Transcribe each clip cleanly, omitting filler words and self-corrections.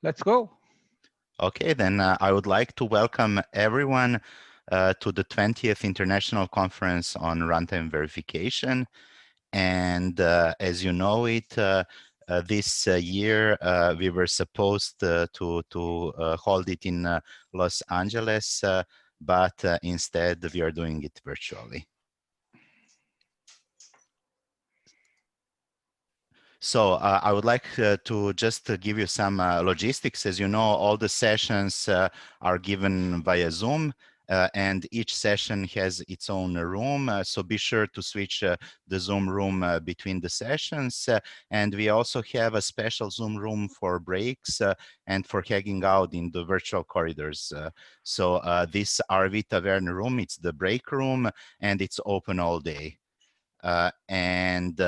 Let's go. Okay, then I would like to welcome everyone to the 20th International Conference on Runtime Verification. And as you know it, this year we were supposed to hold it in Los Angeles, but instead we are doing it virtually. So I would like to just give you some logistics. As you know, all the sessions are given via Zoom, and each session has its own room. So be sure to switch the Zoom room between the sessions. And we also have a special Zoom room for breaks and for hanging out in the virtual corridors. So this RV Tavern room, it's the break room, and it's open all day. And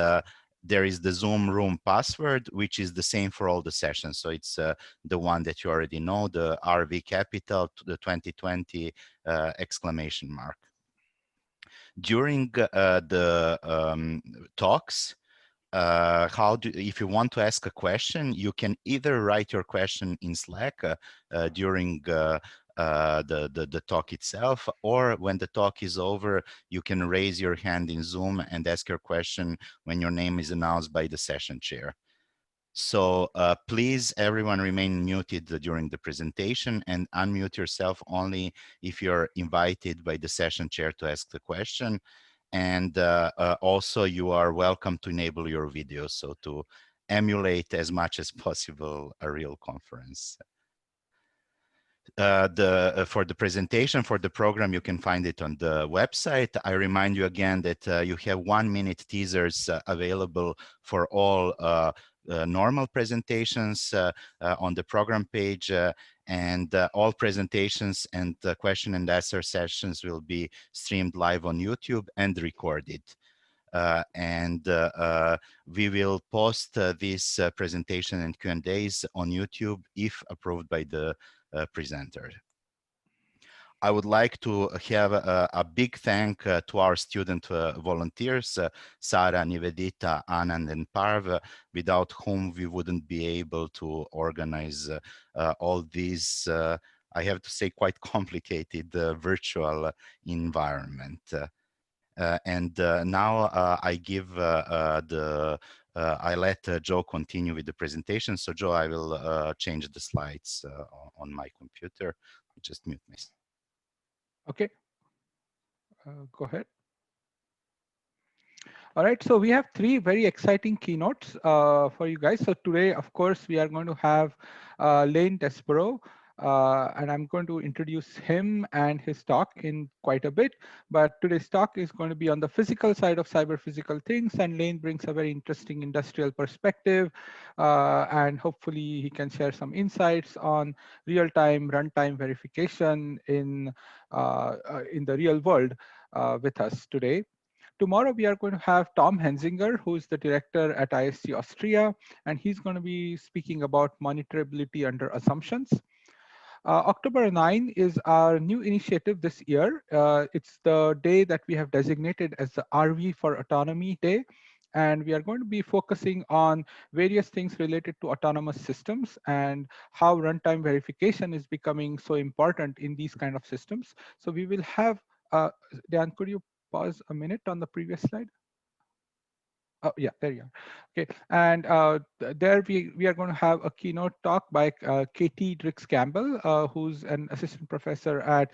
there is the Zoom room password, which is the same for all the sessions. So it's the one that you already know, the RV capital to the 2020 exclamation mark. During the talks, if you want to ask a question, you can either write your question in Slack during the talk itself, or when the talk is over, you can raise your hand in Zoom and ask your question when your name is announced by the session chair. So please, everyone, remain muted during the presentation and unmute yourself only if you're invited by the session chair to ask the question. And also you are welcome to enable your video, so to emulate as much as possible a real conference. For the presentation for the program, you can find it on the website. I remind you again that you have 1-minute teasers available for all normal presentations on the program page, and all presentations and question and answer sessions will be streamed live on YouTube and recorded. We will post this presentation and Q&As on YouTube if approved by the presenter. I would like to have a big thank to our student volunteers, Sara, Nivedita, Anand, and Parv, without whom we wouldn't be able to organize all these, I have to say, quite complicated virtual environment. Now I give I let Joe continue with the presentation. So Joe, I will change the slides on my computer. Just mute myself. Okay, go ahead. All right, so we have three very exciting keynotes for you guys. So today, of course, we are going to have Lane Desborough, and I'm going to introduce him and his talk in quite a bit. But today's talk is going to be on the physical side of cyber physical things, and Lane brings a very interesting industrial perspective, and hopefully he can share some insights on real-time runtime verification in the real world with us today. Tomorrow, we are going to have Tom Hensinger, who is the director at ISC Austria, and he's going to be speaking about monitorability under assumptions. October 9 is our new initiative this year. It's the day that we have designated as the RV for Autonomy Day. And we are going to be focusing on various things related to autonomous systems and how runtime verification is becoming so important in these kind of systems. So we will have, Dan, could you pause a minute on the previous slide? Oh, yeah, there you are. Okay, and there we are going to have a keynote talk by Katie Drix-Campbell, who's an assistant professor at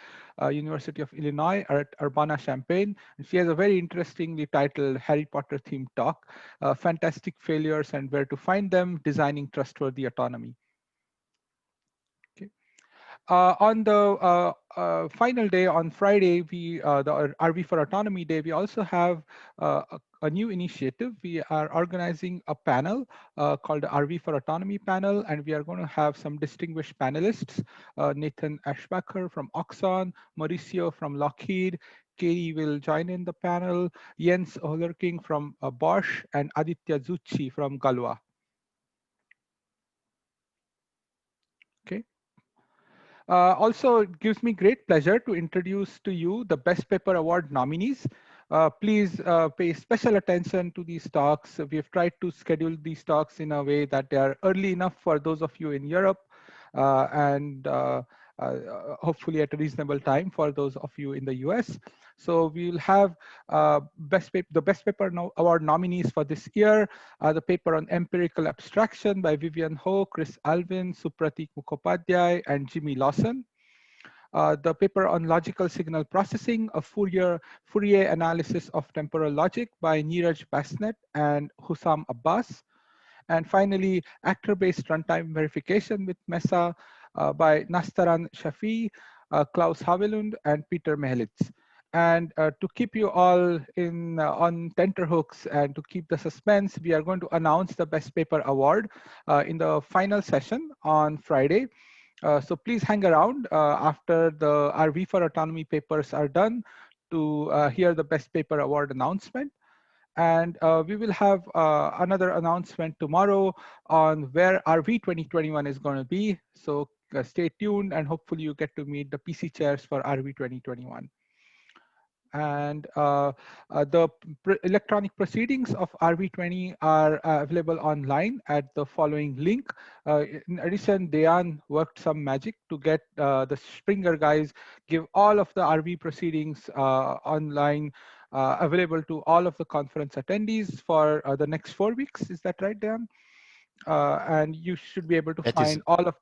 University of Illinois at Urbana-Champaign. And she has a very interestingly titled Harry Potter themed talk, Fantastic Failures and Where to Find Them, Designing Trustworthy Autonomy. On the final day, on Friday, the RV for Autonomy Day, we also have a new initiative. We are organizing a panel called the RV for Autonomy panel, and we are going to have some distinguished panelists, Nathan Ashbacher from Oxon, Mauricio from Lockheed, Katie will join in the panel, Jens Hollerking from Bosch, and Aditya Zucchi from Galwa. Okay. Also, it gives me great pleasure to introduce to you the Best Paper Award nominees. Please pay special attention to these talks. We have tried to schedule these talks in a way that they are early enough for those of you in Europe. hopefully at a reasonable time for those of you in the US. So we will have the best paper award nominees for this year. The paper on empirical abstraction by Vivian Ho, Chris Alvin, Supratik Mukhopadhyay, and Jimmy Lawson. The paper on logical signal processing, a Fourier analysis of temporal logic by Neeraj Basnet and Hussam Abbas. And finally, actor-based runtime verification with MESA by Nastaran Shafi, Klaus Havelund, and Peter Mehlitz. And to keep you all on tenterhooks and to keep the suspense, we are going to announce the Best Paper Award in the final session on Friday. So please hang around after the RV for Autonomy papers are done to hear the Best Paper Award announcement. And we will have another announcement tomorrow on where RV 2021 is going to be. So stay tuned and hopefully you get to meet the PC chairs for RV 2021. And the electronic proceedings of RV20 are available online at the following link. In addition, Dayan worked some magic to get the Springer guys give all of the RV proceedings online available to all of the conference attendees for the next 4 weeks. Is that right, Dayan? And you should be able to That is find all of.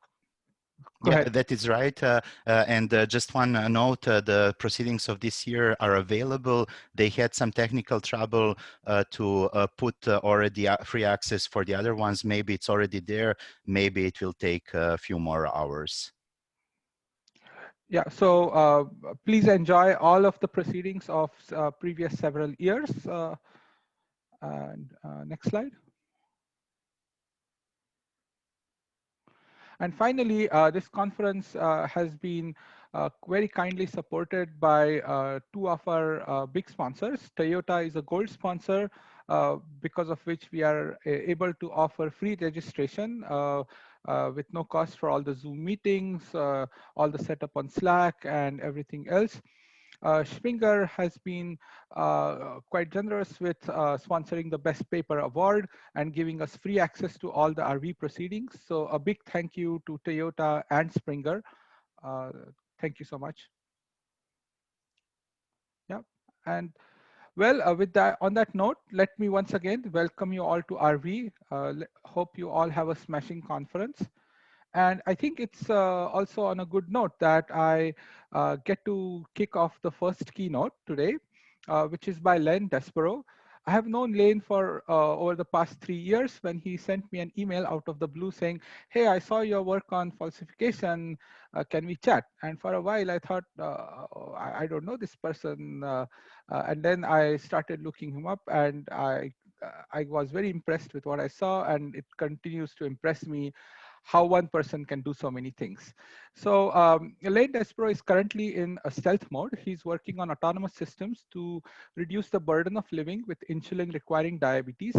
Go Yeah, ahead. that is right. And just one note, the proceedings of this year are available. They had some technical trouble to put already free access for the other ones. Maybe it's already there. Maybe it will take a few more hours. Yeah, so please enjoy all of the proceedings of previous several years. And next slide. And finally, this conference has been very kindly supported by two of our big sponsors. Toyota is a gold sponsor, because of which we are able to offer free registration with no cost for all the Zoom meetings, all the setup on Slack, and everything else. Springer has been quite generous with sponsoring the Best Paper Award and giving us free access to all the RV proceedings. So a big thank you to Toyota and Springer. Uh, Thank you so much. Yeah, and well, with that, on that note, let me once again welcome you all to RV. Hope you all have a smashing conference. And I think it's also on a good note that I get to kick off the first keynote today, which is by Len Desborough. I have known Lane for over the past 3 years when he sent me an email out of the blue saying, hey, I saw your work on falsification. Can we chat? And for a while, I thought, I don't know this person. And then I started looking him up and I was very impressed with what I saw, and it continues to impress me how one person can do so many things. So Elaine Desborough is currently in a stealth mode. He's working on autonomous systems to reduce the burden of living with insulin requiring diabetes.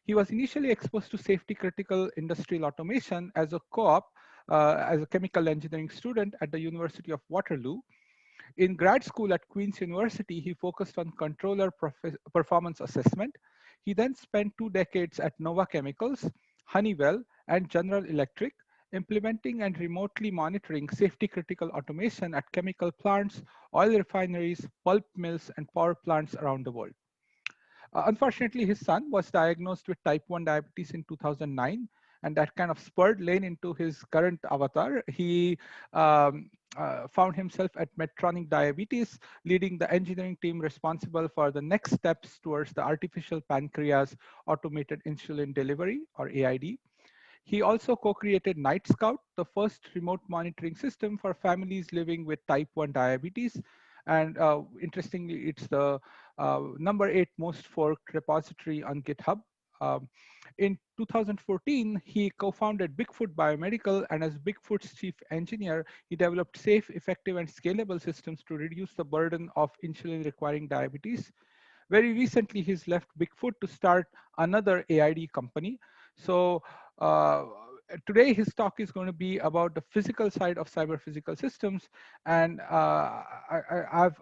He was initially exposed to safety critical industrial automation as a co-op, as a chemical engineering student at the University of Waterloo. In grad school at Queen's University, he focused on controller performance assessment. He then spent 2 decades at Nova Chemicals, Honeywell, and General Electric, implementing and remotely monitoring safety critical automation at chemical plants, oil refineries, pulp mills, and power plants around the world. Unfortunately, his son was diagnosed with type 1 diabetes in 2009, and that kind of spurred Lane into his current avatar. He found himself at Medtronic Diabetes, leading the engineering team responsible for the next steps towards the artificial pancreas automated insulin delivery, or AID. He also co-created Night Scout, the first remote monitoring system for families living with type 1 diabetes. And interestingly, it's the #8 most forked repository on GitHub. Um, in 2014, he co-founded Bigfoot Biomedical, and as Bigfoot's chief engineer, he developed safe, effective, and scalable systems to reduce the burden of insulin requiring diabetes. Very recently, he's left Bigfoot to start another AID company. So today his talk is going to be about the physical side of cyber physical systems. And I've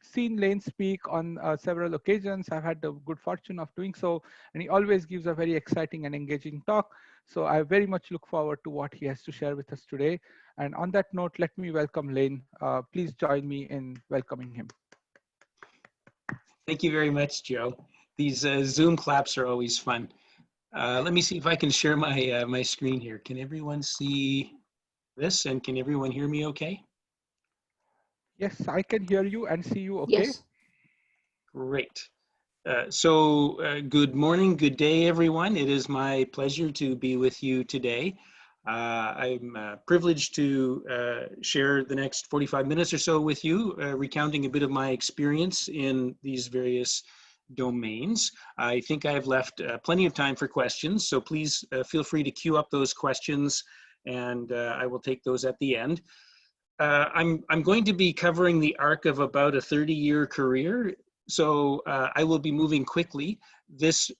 seen Lane speak on several occasions. I've had the good fortune of doing so, and he always gives a very exciting and engaging talk. So I very much look forward to what he has to share with us today. And on that note, let me welcome Lane. Please join me in welcoming him. Thank you very much, Joe. These Zoom claps are always fun. Let me see if I can share my my screen here. Can everyone see this, and can everyone hear me okay? Yes, I can hear you and see you okay. Yes. Great. Good morning, good day, everyone. It is my pleasure to be with you today. I'm privileged to share the next 45 minutes or so with you, recounting a bit of my experience in these various domains. I think I've left plenty of time for questions, so please feel free to queue up those questions, and I will take those at the end. I'm going to be covering the arc of about a 30-year career, so I will be moving quickly. This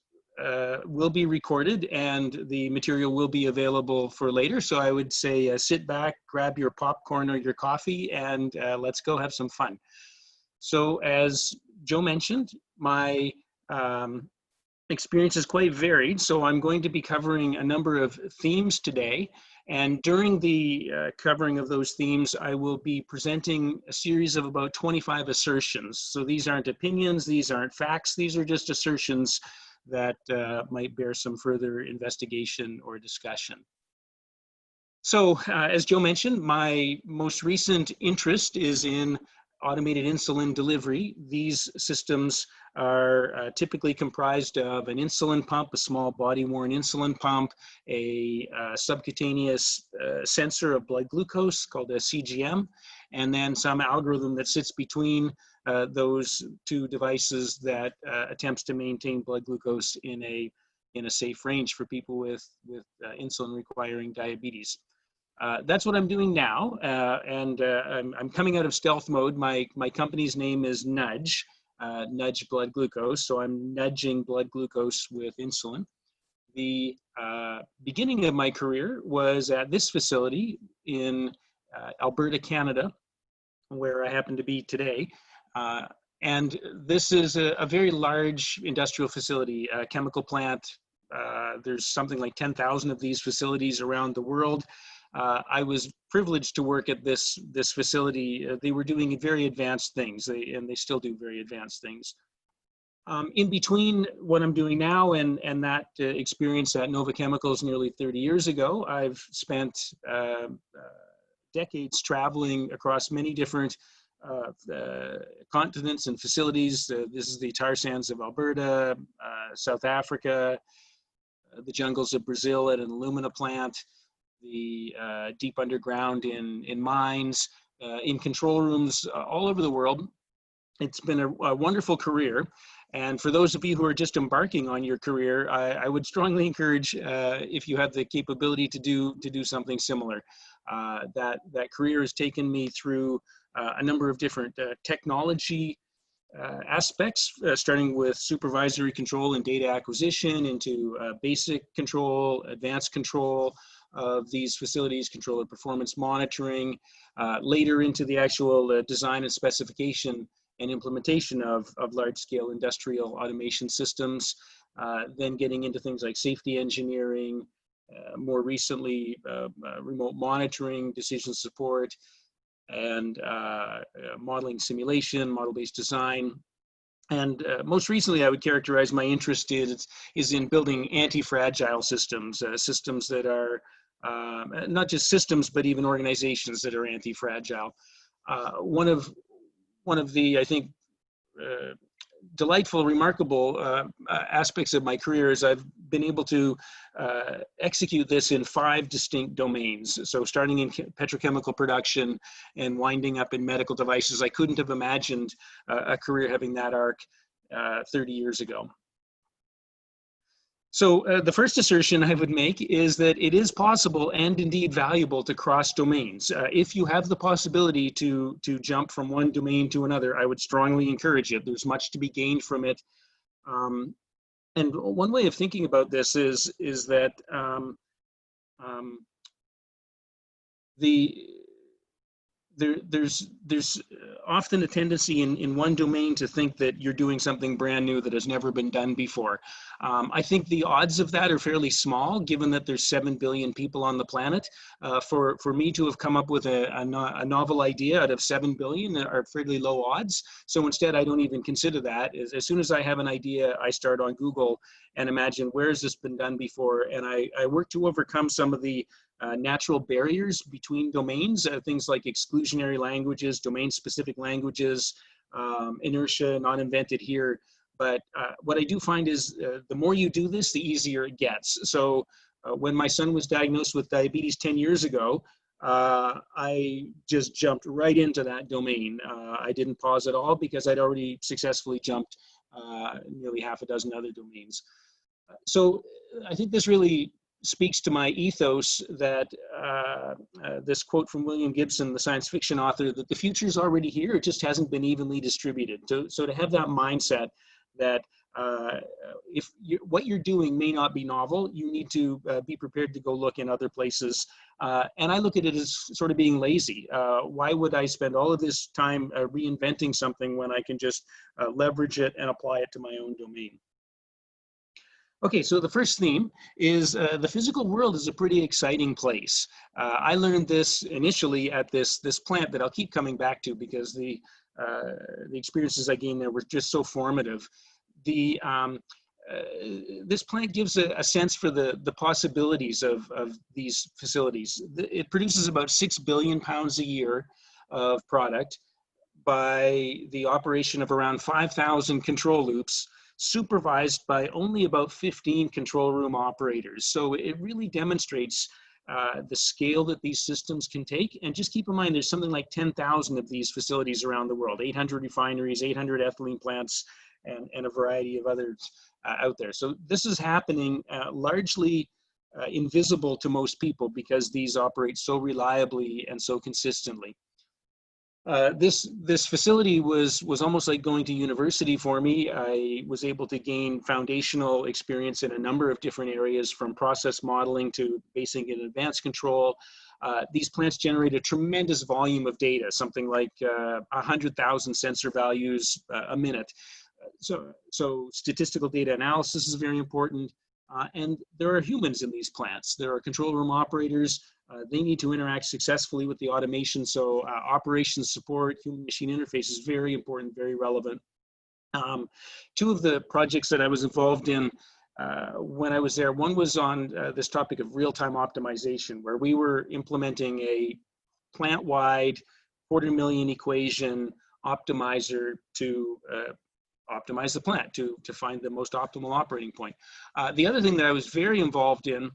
will be recorded and the material will be available for later. So I would say sit back, grab your popcorn or your coffee, and let's go have some fun. So as Joe mentioned, my experience is quite varied. So I'm going to be covering a number of themes today. And during the covering of those themes, I will be presenting a series of about 25 assertions. So these aren't opinions, these aren't facts, these are just assertions that might bear some further investigation or discussion. So as Joe mentioned, my most recent interest is in automated insulin delivery. These systems are typically comprised of an insulin pump, a small body-worn insulin pump, a subcutaneous sensor of blood glucose called a CGM, and then some algorithm that sits between those two devices that attempts to maintain blood glucose in a safe range for people with insulin requiring diabetes. That's what I'm doing now, and I'm coming out of stealth mode. My company's name is Nudge, Nudge Blood Glucose, so I'm nudging blood glucose with insulin. The beginning of my career was at this facility in Alberta, Canada, where I happen to be today. And this is a very large industrial facility, a chemical plant. There's something like 10,000 of these facilities around the world. I was privileged to work at this facility. They were doing very advanced things, and they still do very advanced things. In between what I'm doing now and that experience at Nova Chemicals nearly 30 years ago, I've spent decades traveling across many different continents and facilities. This is the tar sands of Alberta, South Africa, the jungles of Brazil at an alumina plant, the deep underground in mines, in control rooms all over the world. It's been a wonderful career. And for those of you who are just embarking on your career, I would strongly encourage, if you have the capability to do something similar. That career has taken me through a number of different technology aspects, starting with supervisory control and data acquisition, into basic control, advanced control of these facilities, control of performance monitoring, later into the actual design and specification and implementation of large-scale industrial automation systems, then getting into things like safety engineering, more recently remote monitoring, decision support, and modeling simulation, model-based design. And most recently, I would characterize my interest is in building anti-fragile systems, systems that are not just systems, but even organizations that are anti-fragile. One of the, I think, delightful, remarkable aspects of my career is I've been able to execute this in 5 distinct domains. So starting in petrochemical production and winding up in medical devices, I couldn't have imagined a career having that arc 30 years ago. So the first assertion I would make is that it is possible and indeed valuable to cross domains. If you have the possibility to jump from one domain to another, I would strongly encourage it. There's much to be gained from it. And one way of thinking about this is that there's often a tendency in one domain to think that you're doing something brand new that has never been done before. I think the odds of that are fairly small, given that there's 7 billion people on the planet. For me to have come up with a novel idea out of 7 billion are fairly low odds. So instead, I don't even consider that. As soon as I have an idea, I start on Google and imagine, where has this been done before? And I work to overcome some of the natural barriers between domains, things like exclusionary languages, domain-specific languages, inertia, not invented here. But what I do find is the more you do this, the easier it gets. So when my son was diagnosed with diabetes 10 years ago, I just jumped right into that domain. I didn't pause at all because I'd already successfully jumped nearly half a dozen other domains. So I think this really speaks to my ethos that this quote from William Gibson, the science fiction author, that the future is already here, it just hasn't been evenly distributed. So to have that mindset that what you're doing may not be novel, you need to be prepared to go look in other places. And I look at it as sort of being lazy. Why would I spend all of this time reinventing something when I can just leverage it and apply it to my own domain? Okay, so the first theme is the physical world is a pretty exciting place. I learned this initially at this plant that I'll keep coming back to because the experiences I gained there were just so formative. This plant gives a sense for the possibilities of these facilities. It produces about 6 billion pounds a year of product by the operation of around 5,000 control loops, supervised by only about 15 control room operators. So it really demonstrates the scale that these systems can take. And just keep in mind, there's something like 10,000 of these facilities around the world, 800 refineries, 800 ethylene plants, and a variety of others out there. So this is happening largely invisible to most people because these operate so reliably and so consistently. This facility was almost like going to university for me. I was able to gain foundational experience in a number of different areas, from process modeling to basic and advanced control. These plants generate a tremendous volume of data, something like 100,000 sensor values a minute. So statistical data analysis is very important. And there are humans in these plants. There are control room operators. They need to interact successfully with the automation. So operations support, human-machine interface is very important, very relevant. Two of the projects that I was involved in when I was there, one was on this topic of real-time optimization, where we were implementing a plant-wide 250,000 equation optimizer to optimize the plant, to find the most optimal operating point. The other thing that I was very involved in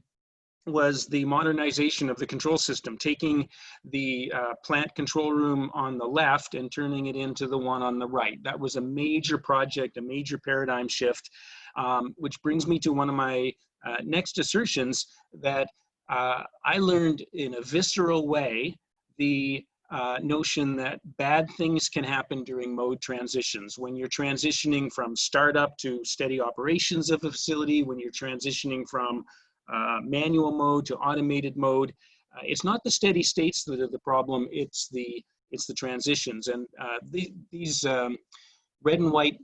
was the modernization of the control system, taking the plant control room on the left and turning it into the one on the right. That was a major project, a major paradigm shift, which brings me to one of my next assertions, that I learned in a visceral way the notion that bad things can happen during mode transitions. When you're transitioning from startup to steady operations of a facility, when you're transitioning from manual mode to automated mode, it's not the steady states that are the problem, it's the transitions. And these red and white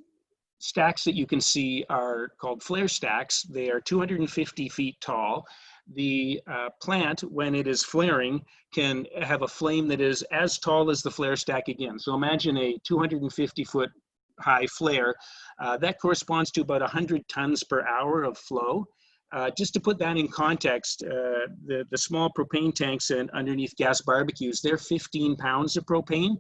stacks that you can see are called flare stacks. They are 250 feet tall. The plant, when it is flaring, can have a flame that is as tall as the flare stack again. So imagine a 250-foot high flare. That corresponds to about 100 tons per hour of flow. Just to put that in context, the small propane tanks underneath gas barbecues, they're 15 pounds of propane,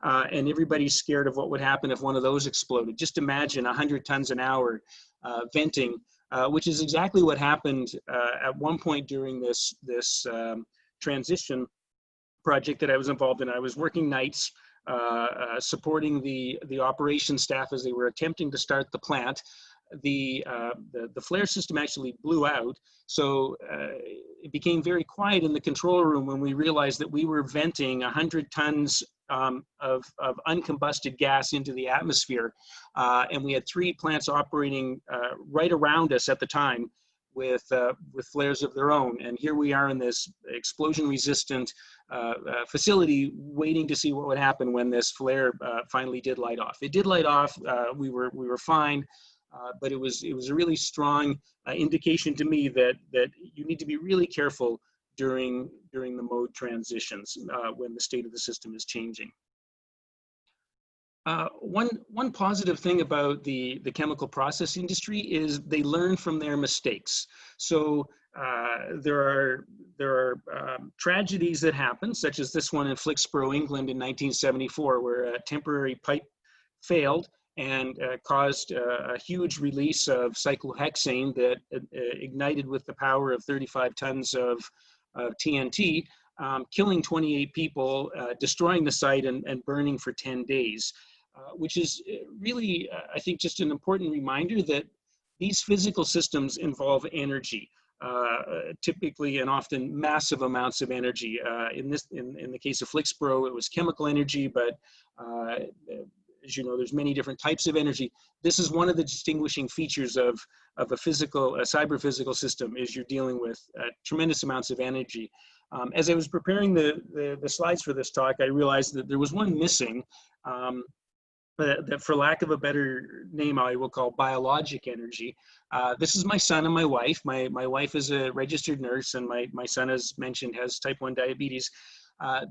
and everybody's scared of what would happen if one of those exploded. Just imagine 100 tons an hour venting, which is exactly what happened at one point during this transition project that I was involved in. I was working nights, supporting the operations staff as they were attempting to start the plant. The flare system actually blew out, so it became very quiet in the control room when we realized that we were venting 100 tons of uncombusted gas into the atmosphere, and we had 3 plants operating right around us at the time. with flares of their own. And here we are in this explosion-resistant facility, waiting to see what would happen when this flare finally did light off. It did light off. We were fine, but it was a really strong indication to me that you need to be really careful during the mode transitions when the state of the system is changing. One positive thing about the chemical process industry is they learn from their mistakes. So there are tragedies that happen, such as this one in Flixborough, England in 1974, where a temporary pipe failed and caused a huge release of cyclohexane that ignited with the power of 35 tons of TNT, killing 28 people, destroying the site and burning for 10 days. Which is really, I think, just an important reminder that these physical systems involve energy, typically and often massive amounts of energy. In the case of Flixborough, it was chemical energy, but as you know, there's many different types of energy. This is one of the distinguishing features of a cyber physical system, is you're dealing with tremendous amounts of energy. As I was preparing the slides for this talk, I realized that there was one missing. That, for lack of a better name, I will call biologic energy. This is my son and my wife. My wife is a registered nurse, and my son, as mentioned, has type 1 diabetes.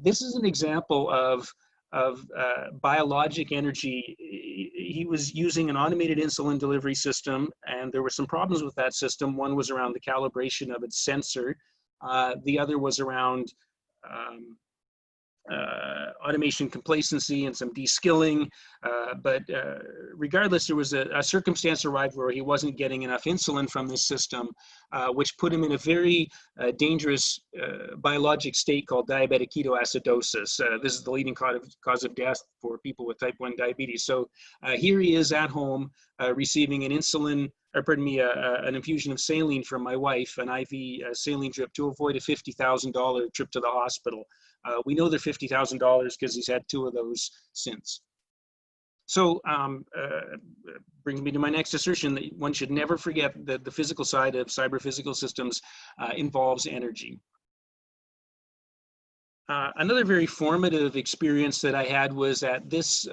This is an example of biologic energy. He was using an automated insulin delivery system, and there were some problems with that system. One was around the calibration of its sensor. The other was around automation complacency and some de-skilling, but regardless, there was a circumstance arrived where he wasn't getting enough insulin from this system, which put him in a very dangerous biologic state called diabetic ketoacidosis. This is the leading cause of death for people with type 1 diabetes. So here he is at home receiving an infusion of saline from my wife, an IV saline drip, to avoid a $50,000 trip to the hospital. We know they're $50,000 because he's had 2 of those since. So brings me to my next assertion, that one should never forget that the physical side of cyber physical systems involves energy. Another very formative experience that I had was at this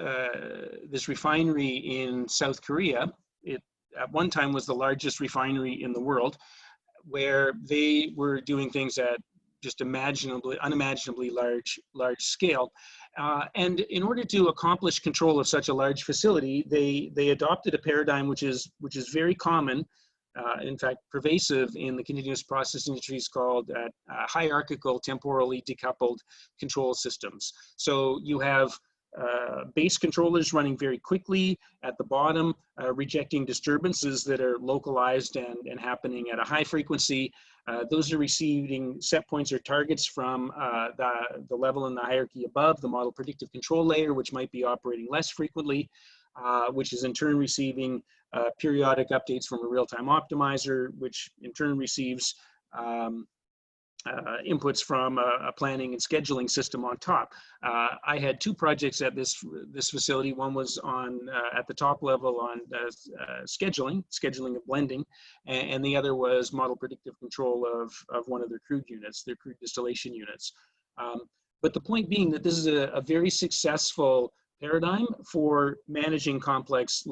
refinery in South Korea. It at one time was the largest refinery in the world, where they were doing things at just unimaginably large scale. And in order to accomplish control of such a large facility, they adopted a paradigm which is very common, in fact, pervasive in the continuous process industries, called hierarchical temporally decoupled control systems. So you have base controllers running very quickly at the bottom, rejecting disturbances that are localized and happening at a high frequency. Those are receiving set points or targets from the level in the hierarchy above, the model predictive control layer, which might be operating less frequently, which is in turn receiving periodic updates from a real-time optimizer, which in turn receives inputs from a planning and scheduling system on top. I had 2 projects at this facility. One was on at the top level on scheduling of blending, and the other was model predictive control of one of their crude units, their crude distillation units. But the point being that this is a very successful paradigm for managing complex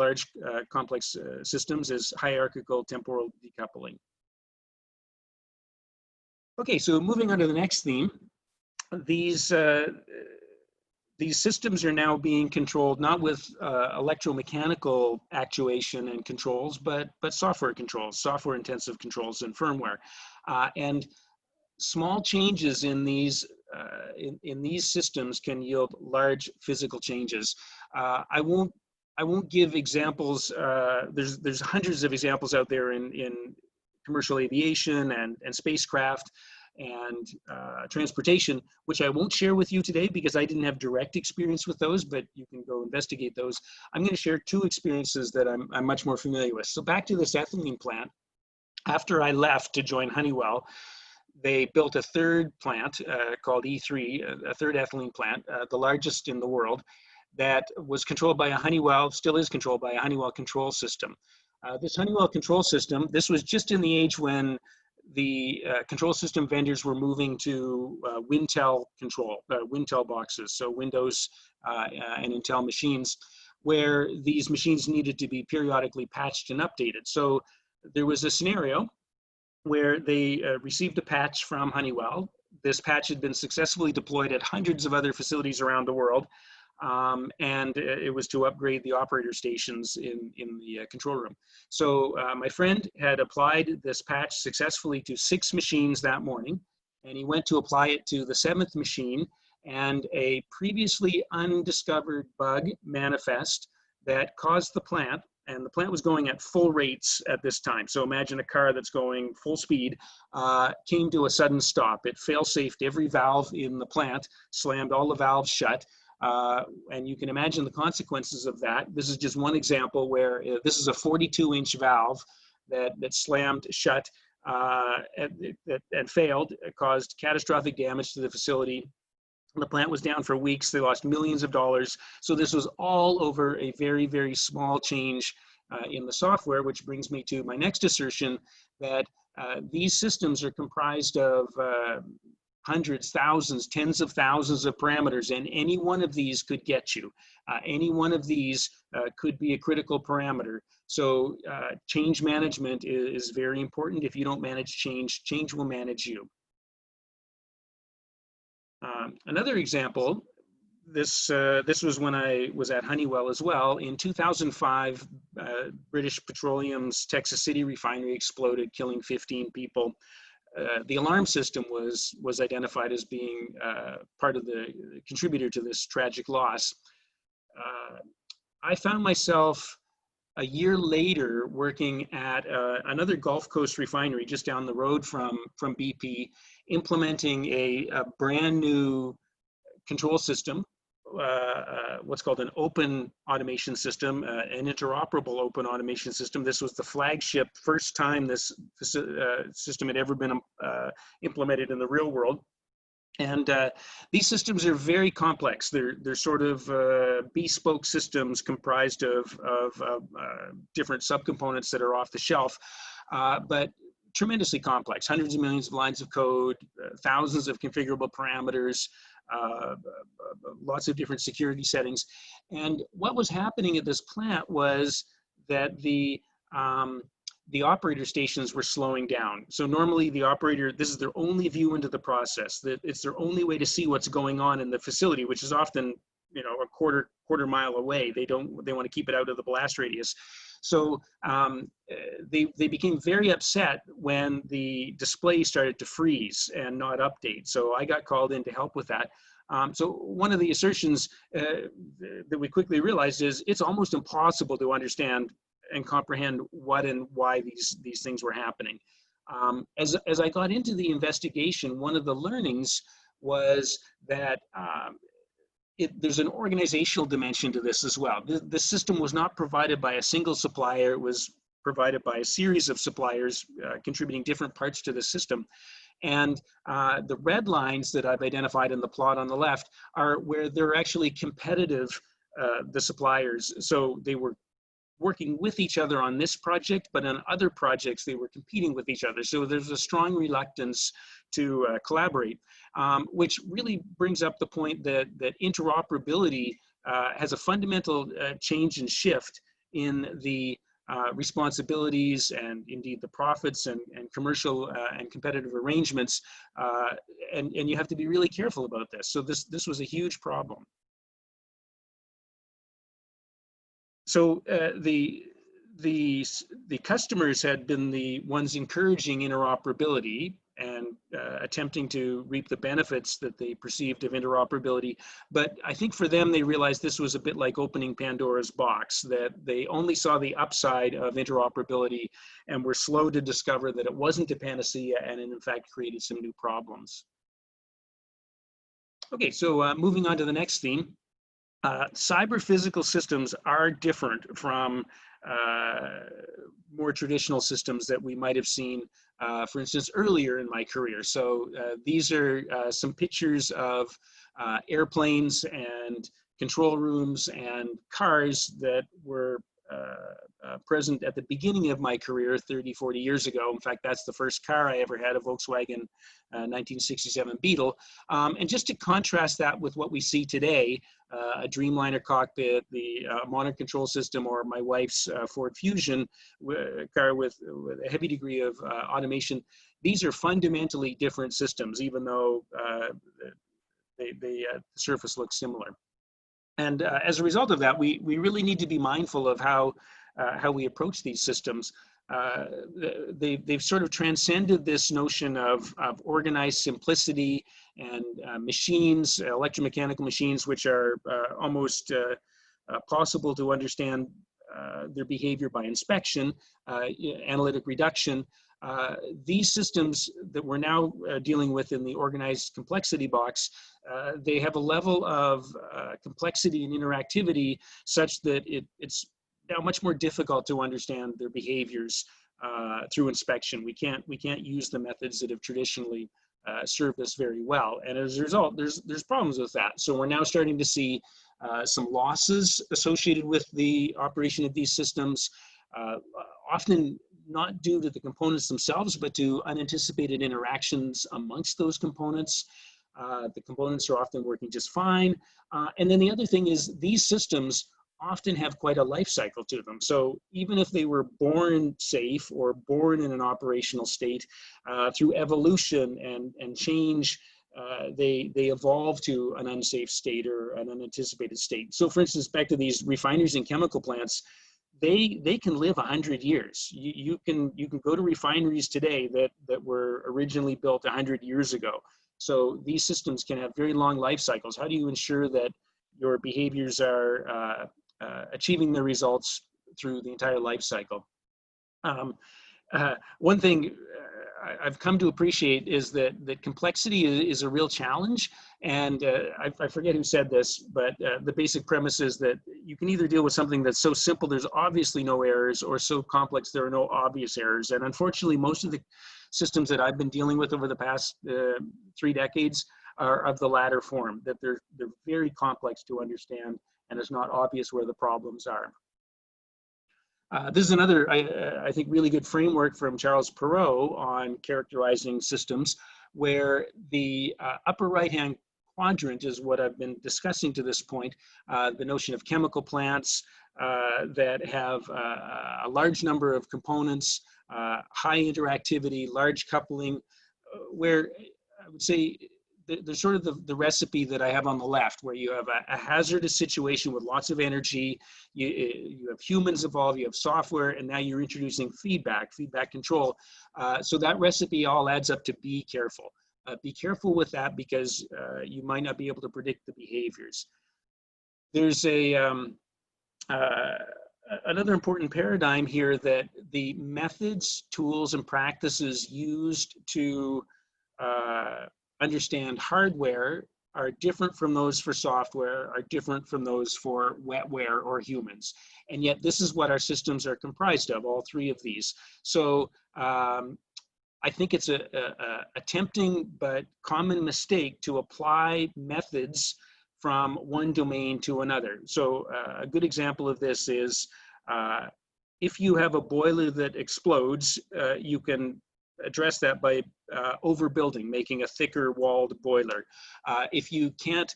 systems, is hierarchical temporal decoupling. Okay, so moving on to the next theme, these systems are now being controlled not with electromechanical actuation and controls, but software controls, software-intensive controls and firmware, and small changes in these systems can yield large physical changes. I won't give examples. There's hundreds of examples out there in commercial aviation and spacecraft and transportation, which I won't share with you today because I didn't have direct experience with those, but you can go investigate those. I'm going to share 2 experiences that I'm much more familiar with. So back to this ethylene plant. After I left to join Honeywell, they built a 3rd plant called E3, a 3rd ethylene plant, the largest in the world, that was controlled by a Honeywell, still is controlled by a Honeywell control system. This Honeywell control system, this was just in the age when the control system vendors were moving to Wintel control, Wintel boxes, so Windows and Intel machines, where these machines needed to be periodically patched and updated. So there was a scenario where they received a patch from Honeywell. This patch had been successfully deployed at hundreds of other facilities around the world. And it was to upgrade the operator stations in the control room. So my friend had applied this patch successfully to 6 machines that morning, and he went to apply it to the 7th machine, and a previously undiscovered bug manifest that caused the plant, and the plant was going at full rates at this time. So imagine a car that's going full speed, came to a sudden stop. It fail-safed every valve in the plant, slammed all the valves shut. And you can imagine the consequences of that. This is just one example where this is a 42-inch valve that slammed shut and failed. It caused catastrophic damage to the facility. The plant was down for weeks. They lost millions of dollars. So this was all over a very, very small change in the software, which brings me to my next assertion that these systems are comprised of hundreds, thousands, tens of thousands of parameters, and any one of these could get you. Any one of these could be a critical parameter. So change management is very important. If you don't manage change, change will manage you. Another example, this was when I was at Honeywell as well. In 2005, British Petroleum's Texas City refinery exploded, killing 15 people. The alarm system was identified as being part of the contributor to this tragic loss. I found myself a year later working at another Gulf Coast refinery just down the road from BP, implementing a brand new control system, what's called an open automation system, an interoperable open automation system. This was the flagship first time this system had ever been implemented in the real world. And these systems are very complex. They're sort of bespoke systems comprised of different subcomponents that are off the shelf, but tremendously complex. Hundreds of millions of lines of code, thousands of configurable parameters, lots of different security settings. And what was happening at this plant was that the operator stations were slowing down. So normally the operator, this is their only view into the process. That it's their only way to see what's going on in the facility, which is often, you know, a quarter mile away. They want to keep it out of the blast radius. So they became very upset when the display started to freeze and not update. So I got called in to help with that. So one of the assertions that we quickly realized is it's almost impossible to understand and comprehend what and why these things were happening. As I got into the investigation, one of the learnings was that there's an organizational dimension to this as well. The system was not provided by a single supplier. It was provided by a series of suppliers contributing different parts to the system. And the red lines that I've identified in the plot on the left are where they're actually competitive, the suppliers. So they were working with each other on this project, but on other projects, they were competing with each other. So there's a strong reluctance to collaborate, which really brings up the point that interoperability has a fundamental change and shift in the responsibilities and indeed the profits and commercial and competitive arrangements. And you have to be really careful about this. So this was a huge problem. So the customers had been the ones encouraging interoperability and attempting to reap the benefits that they perceived of interoperability. But I think for them, they realized this was a bit like opening Pandora's box, that they only saw the upside of interoperability and were slow to discover that it wasn't a panacea and it in fact created some new problems. Okay, so moving on to the next theme. Cyber physical systems are different from more traditional systems that we might have seen, for instance, earlier in my career. So these are some pictures of airplanes and control rooms and cars that were present at the beginning of my career 30, 40 years ago. In fact, that's the first car I ever had, a Volkswagen 1967 Beetle. And just to contrast that with what we see today, a Dreamliner cockpit, the modern control system, or my wife's Ford Fusion car with a heavy degree of automation, these are fundamentally different systems, even though the surface looks similar. And as a result of that, we really need to be mindful of how we approach these systems. They've sort of transcended this notion of organized simplicity and machines, electromechanical machines, which are almost possible to understand their behavior by inspection, analytic reduction. These systems that we're now dealing with in the organized complexity box, they have a level of complexity and interactivity such that it's now much more difficult to understand their behaviors through inspection. We can't use the methods that have traditionally served us very well, and as a result, there's problems with that. So we're now starting to see some losses associated with the operation of these systems, often not due to the components themselves, but to unanticipated interactions amongst those components. The components are often working just fine. And then the other thing is these systems often have quite a life cycle to them. So even if they were born safe or born in an operational state, through evolution and change, they evolve to an unsafe state or an unanticipated state. So for instance, back to these refineries and chemical plants, they can live 100 years. You can go to refineries today that were originally built 100 years ago. So these systems can have very long life cycles. How do you ensure that your behaviors are achieving their results through the entire life cycle? One thing I've come to appreciate is that complexity is a real challenge. And I forget who said this, but the basic premise is that you can either deal with something that's so simple there's obviously no errors, or so complex there are no obvious errors. And unfortunately, most of the systems that I've been dealing with over the past 3 decades are of the latter form, that they're very complex to understand and it's not obvious where the problems are. This is another, I think, really good framework from Charles Perrow on characterizing systems, where the upper right-hand quadrant is what I've been discussing to this point, the notion of chemical plants that have a large number of components, high interactivity, large coupling, where I would say there's sort of the recipe that I have on the left, where you have a hazardous situation with lots of energy, you have humans involved, you have software, and now you're introducing feedback control. So that recipe all adds up to be careful. Be careful with that, because you might not be able to predict the behaviors. There's another important paradigm here, that the methods, tools, and practices used to understand hardware are different from those for software, are different from those for wetware or humans. And yet this is what our systems are comprised of, all 3 of these. So I think it's a tempting but common mistake to apply methods from one domain to another. So a good example of this is if you have a boiler that explodes, you can address that by overbuilding, making a thicker walled boiler. If you can't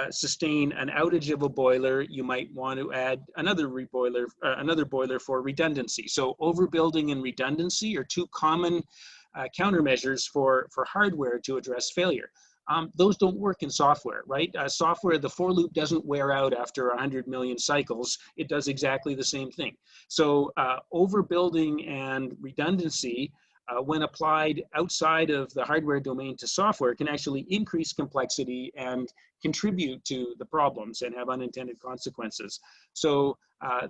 sustain an outage of a boiler, you might want to add another boiler for redundancy. So overbuilding and redundancy are 2 common countermeasures for hardware to address failure. Those don't work in software, right? Software, the for loop doesn't wear out after 100 million cycles. It does exactly the same thing. So overbuilding and redundancy, when applied outside of the hardware domain to software, can actually increase complexity and contribute to the problems and have unintended consequences. So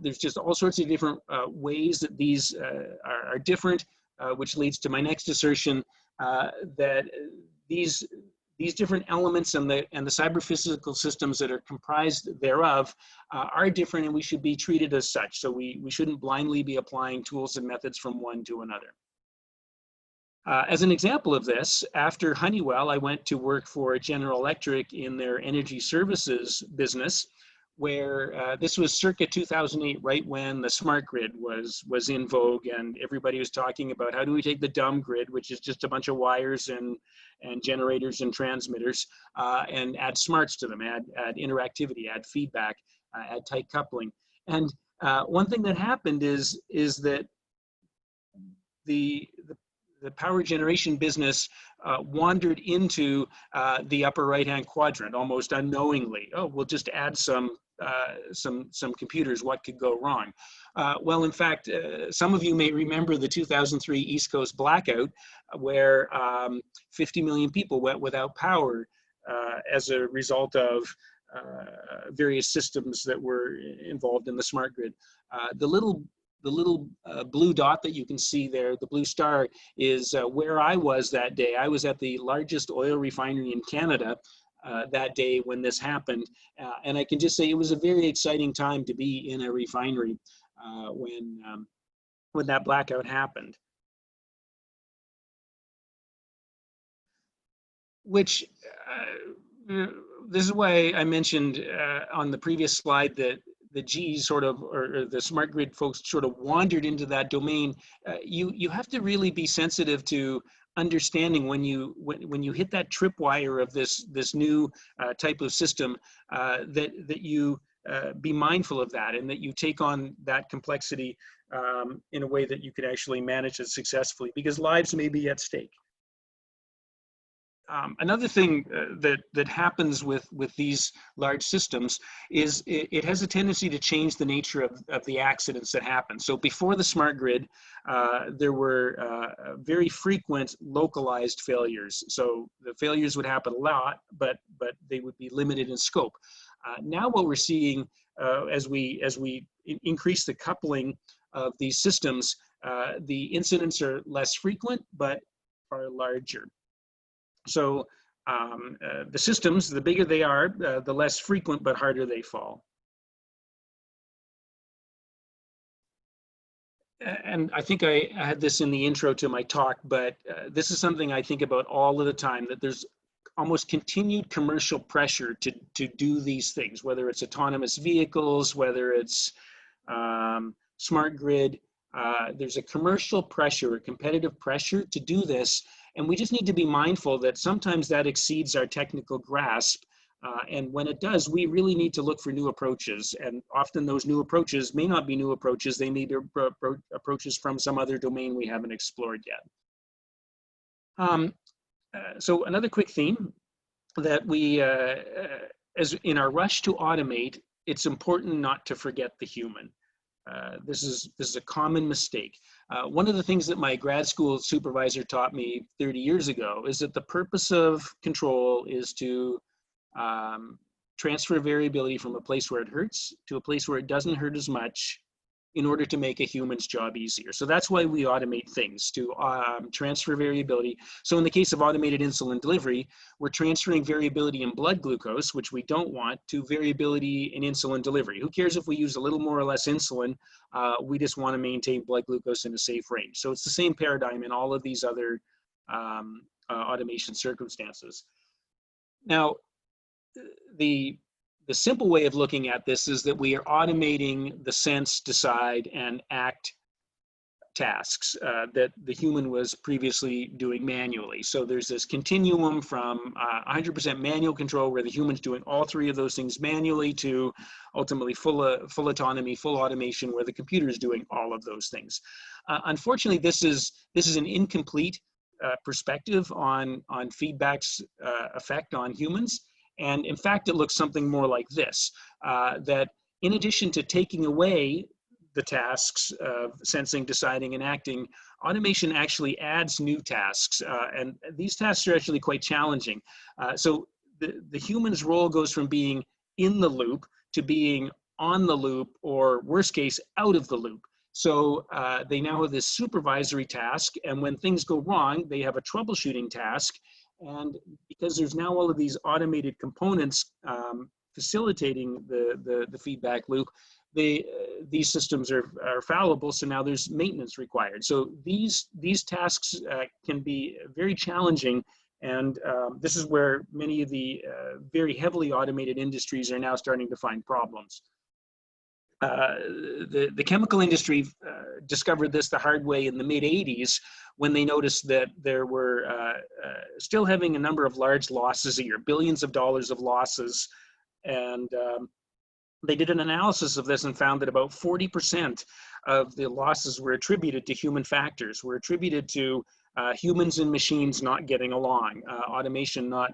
there's just all sorts of different ways that these are different, which leads to my next assertion, that these different elements and the cyber-physical systems that are comprised thereof are different, and we should be treated as such. So we shouldn't blindly be applying tools and methods from one to another. As an example of this, after Honeywell, I went to work for General Electric in their energy services business, where this was circa 2008, right when the smart grid was in vogue, and everybody was talking about how do we take the dumb grid, which is just a bunch of wires and generators and transmitters, and add smarts to them, add interactivity, add feedback, add tight coupling. And one thing that happened is that the power generation business wandered into the upper right-hand quadrant almost unknowingly. Oh, we'll just add some computers. What could go wrong? Well, in fact, some of you may remember the 2003 East Coast blackout, where 50 million people went without power as a result of various systems that were involved in the smart grid. The little blue dot that you can see there, the blue star, is where I was that day. I was at the largest oil refinery in Canada that day when this happened. And I can just say it was a very exciting time to be in a refinery when that blackout happened. Which, this is why I mentioned on the previous slide that the G sort of, or the smart grid folks sort of wandered into that domain. You have to really be sensitive to understanding when you hit that tripwire of this new type of system, that you be mindful of that, and that you take on that complexity in a way that you could actually manage it successfully, because lives may be at stake. Another thing that happens with these large systems is it has a tendency to change the nature of the accidents that happen. So before the smart grid, there were very frequent localized failures. So the failures would happen a lot, but they would be limited in scope. Now what we're seeing as we increase the coupling of these systems, the incidents are less frequent, but are larger. So the systems, the bigger they are, the less frequent but harder they fall. And I think I had this in the intro to my talk, but this is something I think about all of the time, that there's almost continued commercial pressure to do these things, whether it's autonomous vehicles, whether it's smart grid. There's a commercial pressure, a competitive pressure to do this. And we just need to be mindful that sometimes that exceeds our technical grasp. And when it does, we really need to look for new approaches. And often those new approaches may not be new approaches. They may be approaches from some other domain we haven't explored yet. So another quick theme that we, as in our rush to automate, it's important not to forget the human. This is a common mistake. One of the things that my grad school supervisor taught me 30 years ago is that the purpose of control is to transfer variability from a place where it hurts to a place where it doesn't hurt as much, in order to make a human's job easier. So that's why we automate things, to transfer variability. So in the case of automated insulin delivery, we're transferring variability in blood glucose, which we don't want, to variability in insulin delivery. Who cares if we use a little more or less insulin? We just want to maintain blood glucose in a safe range. So it's the same paradigm in all of these other automation circumstances. Now, the simple way of looking at this is that we are automating the sense, decide, and act tasks that the human was previously doing manually. So there's this continuum from 100% manual control, where the human's doing all three of those things manually, to ultimately full autonomy, full automation, where the computer is doing all of those things. Unfortunately, this is an incomplete perspective on feedback's effect on humans. And in fact, it looks something more like this, that in addition to taking away the tasks of sensing, deciding, and acting, automation actually adds new tasks. And these tasks are actually quite challenging. So the human's role goes from being in the loop to being on the loop, or worst case, out of the loop. So they now have this supervisory task, and when things go wrong, they have a troubleshooting task. And because there's now all of these automated components facilitating the feedback loop, these systems are fallible, so now there's maintenance required. So these tasks can be very challenging And this is where many of the very heavily automated industries are now starting to find problems. The chemical industry discovered this the hard way in the mid-'80s when they noticed that there were still having a number of large losses a year, billions of dollars of losses. And they did an analysis of this and found that about 40% of the losses were attributed to human factors, were attributed to humans and machines not getting along, automation not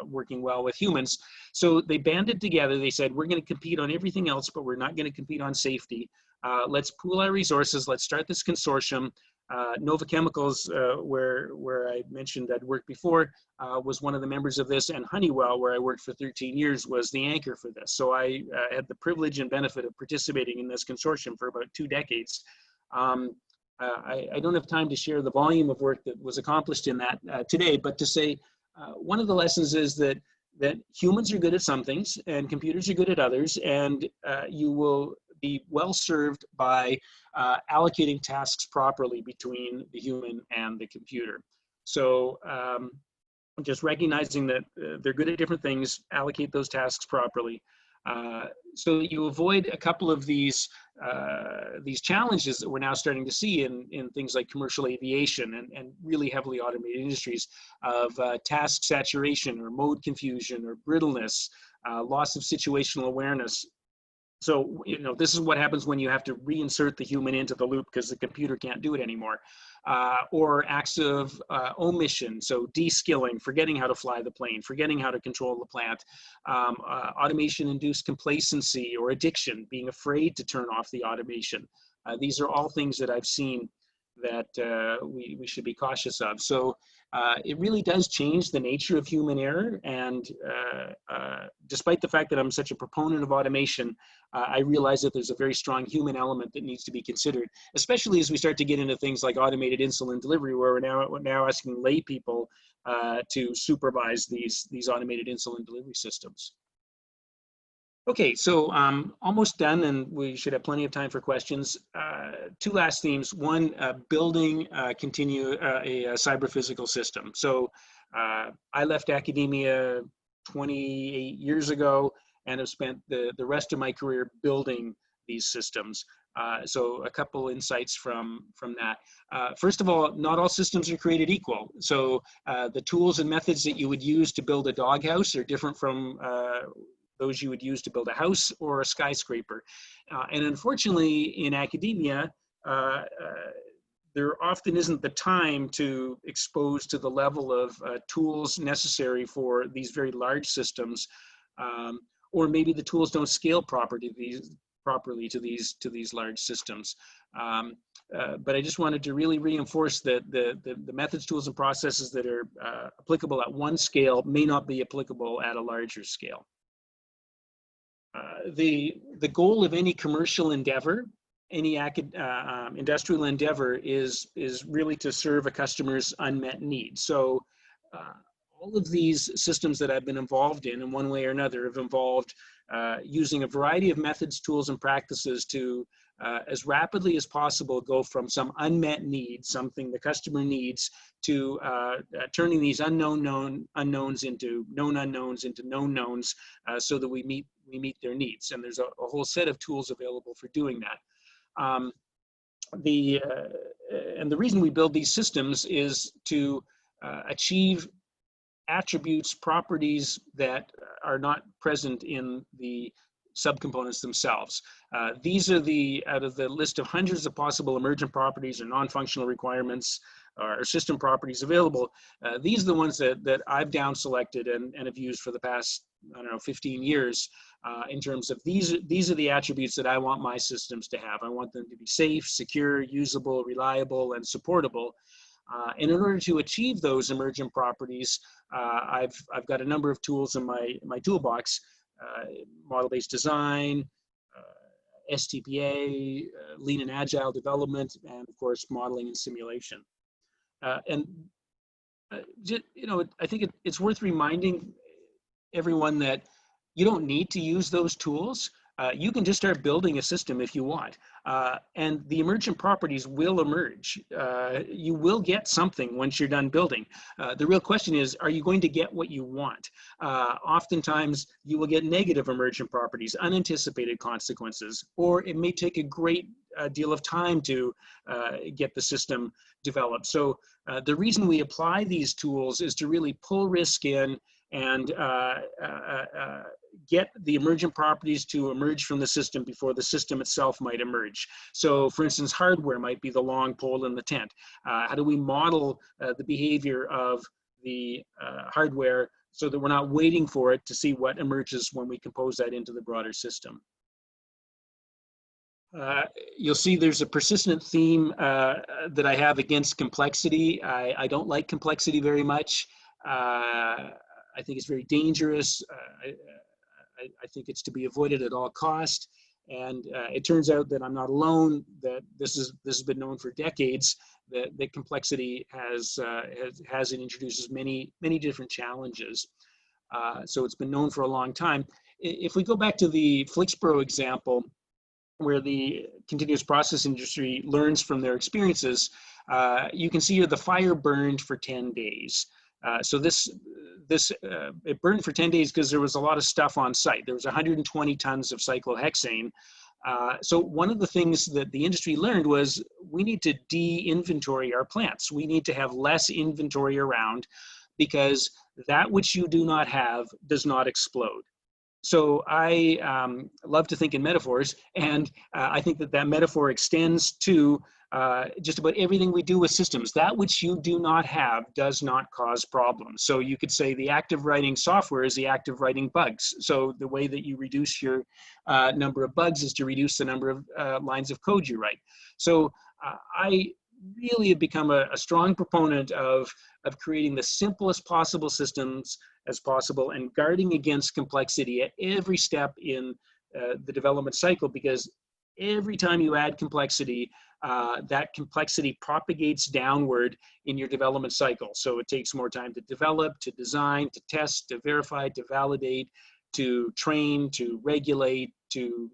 working well with humans. So they banded together. They said, we're going to compete on everything else, but we're not going to compete on safety. Let's pool our resources. Let's start this consortium. Nova Chemicals, where I mentioned I'd worked before, was one of the members of this, and Honeywell, where I worked for 13 years, was the anchor for this. So I had the privilege and benefit of participating in this consortium for about 2 decades. I don't have time to share the volume of work that was accomplished in that today, but to say one of the lessons is that humans are good at some things and computers are good at others, and you will be well served by allocating tasks properly between the human and the computer. So just recognizing that they're good at different things, allocate those tasks properly. So that you avoid a couple of these challenges that we're now starting to see in things like commercial aviation and really heavily automated industries of task saturation or mode confusion or brittleness, loss of situational awareness. So, you know, this is what happens when you have to reinsert the human into the loop because the computer can't do it anymore. Or acts of omission, so de-skilling, forgetting how to fly the plane, forgetting how to control the plant, automation-induced complacency or addiction, being afraid to turn off the automation. These are all things that I've seen that we should be cautious of. So it really does change the nature of human error. And despite the fact that I'm such a proponent of automation, I realize that there's a very strong human element that needs to be considered, especially as we start to get into things like automated insulin delivery, where we're now asking lay people to supervise these automated insulin delivery systems. Okay, so almost done, and we should have plenty of time for questions. 2 last themes. One, building a cyber-physical system. So I left academia 28 years ago and have spent the rest of my career building these systems. So a couple insights from that. First of all, not all systems are created equal. So the tools and methods that you would use to build a doghouse are different from those you would use to build a house or a skyscraper. And unfortunately, in academia, there often isn't the time to expose to the level of tools necessary for these very large systems, or maybe the tools don't scale properly to these large systems. But I just wanted to really reinforce that the methods, tools, and processes that are applicable at one scale may not be applicable at a larger scale. The goal of any commercial endeavor, any industrial endeavor is really to serve a customer's unmet needs. So all of these systems that I've been involved in one way or another have involved using a variety of methods, tools, and practices to as rapidly as possible go from some unmet need, something the customer needs, to turning these unknown unknowns into known unknowns into known knowns, so that we meet their needs. And there's a whole set of tools available for doing that. And the reason we build these systems is to achieve attributes, properties that are not present in the subcomponents themselves. These are out of the list of hundreds of possible emergent properties or non-functional requirements or system properties available. These are the ones that I've down selected and have used for the past, I don't know, 15 years in terms of these are the attributes that I want my systems to have. I want them to be safe, secure, usable, reliable, and supportable. And in order to achieve those emergent properties, I've got a number of tools in my toolbox: model-based design, STPA, lean and agile development, and of course modeling and simulation. You know, I think it's worth reminding everyone that you don't need to use those tools. you can just start building a system if you want. And the emergent properties will emerge. You will get something once you're done building. The real question is, are you going to get what you want? Oftentimes, you will get negative emergent properties, unanticipated consequences, or it may take a great deal of time to get the system developed. So the reason we apply these tools is to really pull risk in and get the emergent properties to emerge from the system before the system itself might emerge. So for instance, hardware might be the long pole in the tent. How do we model the behavior of the hardware so that we're not waiting for it to see what emerges when we compose that into the broader system? You'll see there's a persistent theme that I have against complexity. I don't like complexity very much. I think it's very dangerous. I think it's to be avoided at all cost. And it turns out that I'm not alone, that this has been known for decades, that complexity has and introduces many different challenges. So it's been known for a long time. If we go back to the Flixborough example, where the continuous process industry learns from their experiences, you can see here the fire burned for 10 days. So it burned for 10 days because there was a lot of stuff on site. There was 120 tons of cyclohexane. So one of the things that the industry learned was we need to de-inventory our plants. We need to have less inventory around because that which you do not have does not explode. So I love to think in metaphors, and I think that metaphor extends to just about everything we do with systems. That which you do not have does not cause problems. So you could say the act of writing software is the act of writing bugs. So the way that you reduce your number of bugs is to reduce the number of lines of code you write. So I really have become a strong proponent of creating the simplest possible systems as possible and guarding against complexity at every step in the development cycle, because every time you add complexity, that complexity propagates downward in your development cycle. So it takes more time to develop, to design, to test, to verify, to validate, to train, to regulate, to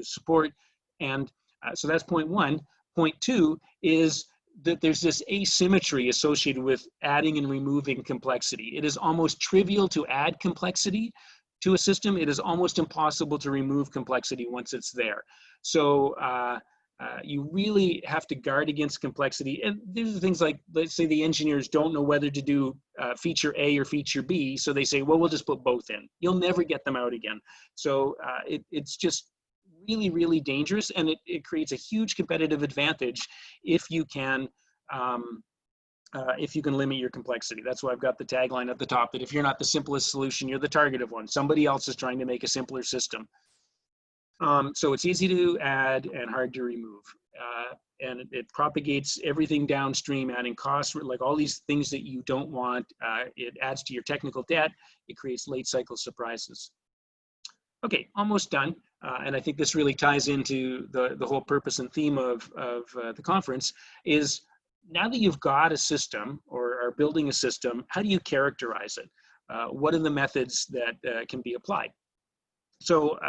support. And so that's point one. Point two is that there's this asymmetry associated with adding and removing complexity. It is almost trivial to add complexity to a system. It is almost impossible to remove complexity once it's there. So you really have to guard against complexity. And these are things like, let's say the engineers don't know whether to do feature A or feature B. So they say, well, we'll just put both in. You'll never get them out again. So it's just really dangerous, and it creates a huge competitive advantage if you can limit your complexity. That's why I've got the tagline at the top that if you're not the simplest solution, you're the target of one. Somebody else is trying to make a simpler system. So it's easy to add and hard to remove. And it propagates everything downstream, adding costs, like all these things that you don't want. It adds to your technical debt. It creates late cycle surprises. Okay, almost done. And I think this really ties into the whole purpose and theme of the conference is, now that you've got a system or are building a system, how do you characterize it? What are the methods that can be applied? So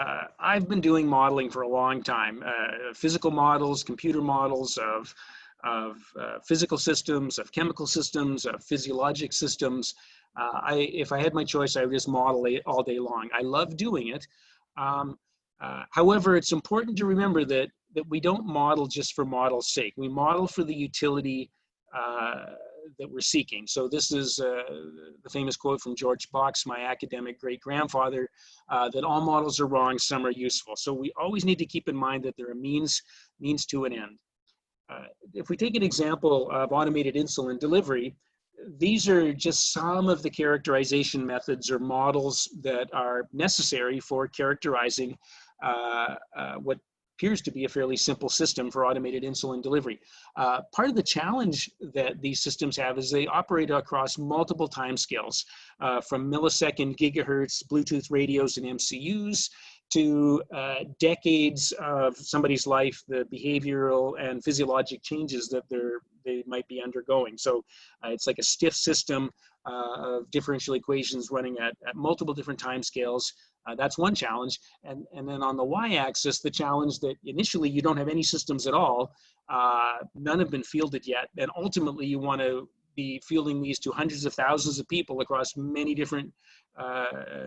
I've been doing modeling for a long time, physical models, computer models of physical systems, of chemical systems, of physiologic systems. If I had my choice, I would just model it all day long. I love doing it. However, it's important to remember that we don't model just for model's sake. We model for the utility that we're seeking. So this is the famous quote from George Box, my academic great-grandfather, that all models are wrong, some are useful. So we always need to keep in mind that there are means to an end. If we take an example of automated insulin delivery, these are just some of the characterization methods or models that are necessary for characterizing what appears to be a fairly simple system for automated insulin delivery. Part of the challenge that these systems have is they operate across multiple timescales, from millisecond gigahertz Bluetooth radios and MCUs to decades of somebody's life, the behavioral and physiologic changes that they might be undergoing. So it's like a stiff system of differential equations running at multiple different time scales. That's one challenge. And then on the y-axis, the challenge that initially you don't have any systems at all. None have been fielded yet. And ultimately, you want to be fielding these to hundreds of thousands of people across many different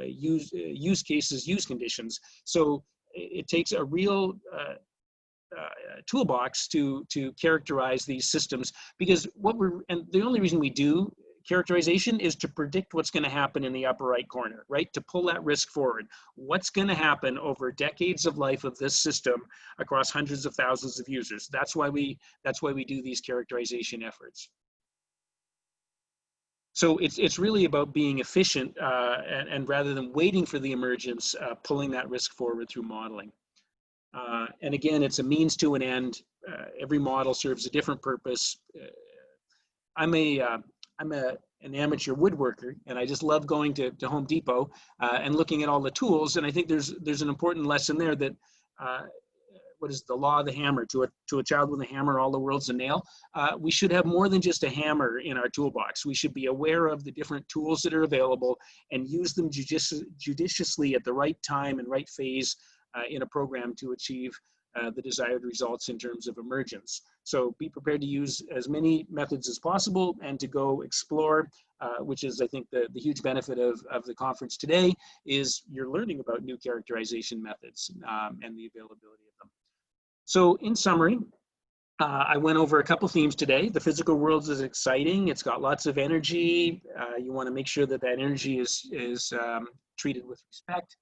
use cases, use conditions. So it takes a real toolbox to characterize these systems, because and the only reason we do characterization is to predict what's going to happen in the upper right corner, right? To pull that risk forward. What's going to happen over decades of life of this system across hundreds of thousands of users? That's why we do these characterization efforts. So it's really about being efficient and rather than waiting for the emergence, pulling that risk forward through modeling. And again, it's a means to an end. Every model serves a different purpose. I'm an amateur woodworker, and I just love going to Home Depot and looking at all the tools. And I think there's an important lesson there that what is the law of the hammer? To a child with a hammer, all the world's a nail. We should have more than just a hammer in our toolbox. We should be aware of the different tools that are available and use them judiciously at the right time and right phase in a program to achieve the desired results in terms of emergence. So be prepared to use as many methods as possible and to go explore, which is, I think, the huge benefit of the conference today, is you're learning about new characterization methods and the availability of them. So in summary, I went over a couple themes today. The physical world is exciting. It's got lots of energy. You want to make sure that energy is treated with respect.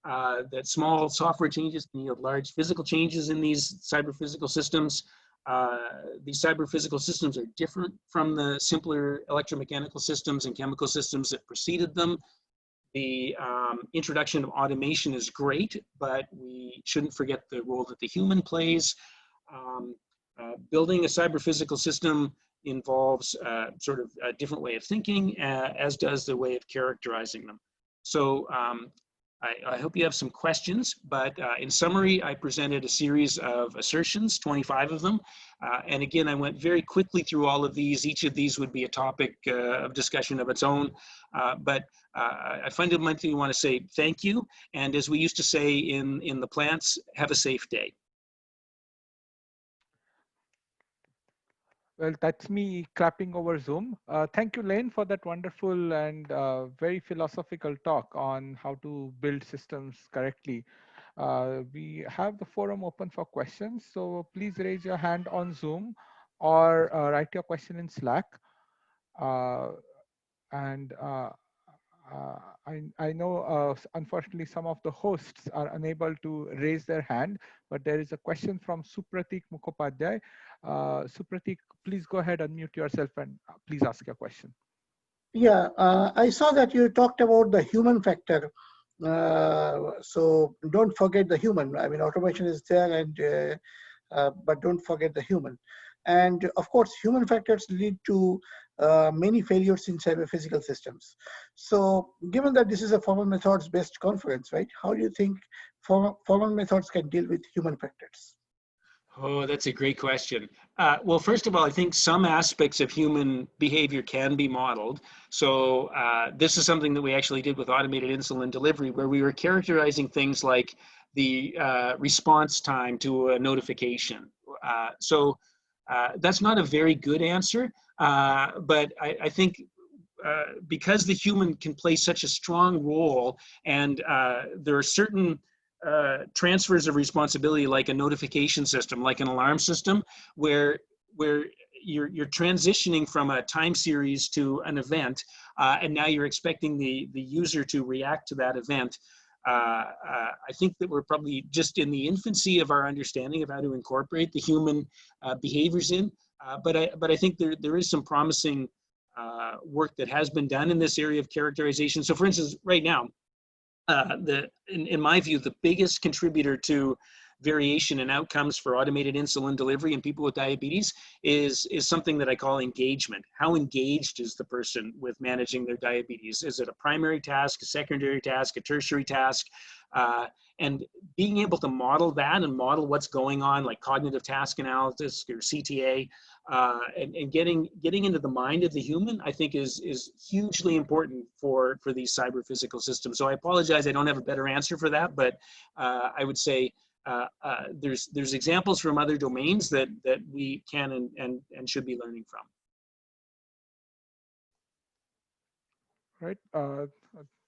That small software changes can yield large physical changes in these cyber-physical systems. These cyber-physical systems are different from the simpler electromechanical systems and chemical systems that preceded them. The introduction of automation is great, but we shouldn't forget the role that the human plays. Building a cyber-physical system involves sort of a different way of thinking, as does the way of characterizing them. So I hope you have some questions, but in summary, I presented a series of assertions, 25 of them. And again, I went very quickly through all of these. Each of these would be a topic of discussion of its own. But I fundamentally want to say thank you. And as we used to say in the plants, have a safe day. Well, that's me clapping over Zoom. Thank you, Lane, for that wonderful and very philosophical talk on how to build systems correctly. We have the forum open for questions, so please raise your hand on Zoom or write your question in Slack. I know, unfortunately, some of the hosts are unable to raise their hand, but there is a question from Supratik Mukhopadhyay. Supratik, please go ahead, unmute yourself, and please ask your question. Yeah, I saw that you talked about the human factor. So don't forget the human. I mean, automation is there, and but don't forget the human. And of course, human factors lead to many failures in cyber-physical systems. So given that this is a formal methods-based conference, right? How do you think formal methods can deal with human factors? Oh, that's a great question. Well, first of all, I think some aspects of human behavior can be modeled. So this is something that we actually did with automated insulin delivery, where we were characterizing things like the response time to a notification. So that's not a very good answer, but I think because the human can play such a strong role, and there are certain transfers of responsibility, like a notification system, like an alarm system, where you're transitioning from a time series to an event, and now you're expecting the user to react to that event. I think that we're probably just in the infancy of our understanding of how to incorporate the human behaviors in, but I think there is some promising work that has been done in this area of characterization. So for instance, right now, in my view, the biggest contributor to variation in outcomes for automated insulin delivery in people with diabetes is something that I call engagement. How engaged is the person with managing their diabetes? Is it a primary task, a secondary task, a tertiary task? And being able to model that and model what's going on, like cognitive task analysis or CTA, and getting into the mind of the human, I think is hugely important for these cyber physical systems. So I apologize, I don't have a better answer for that, but I would say there's examples from other domains that we can and should be learning from. Right.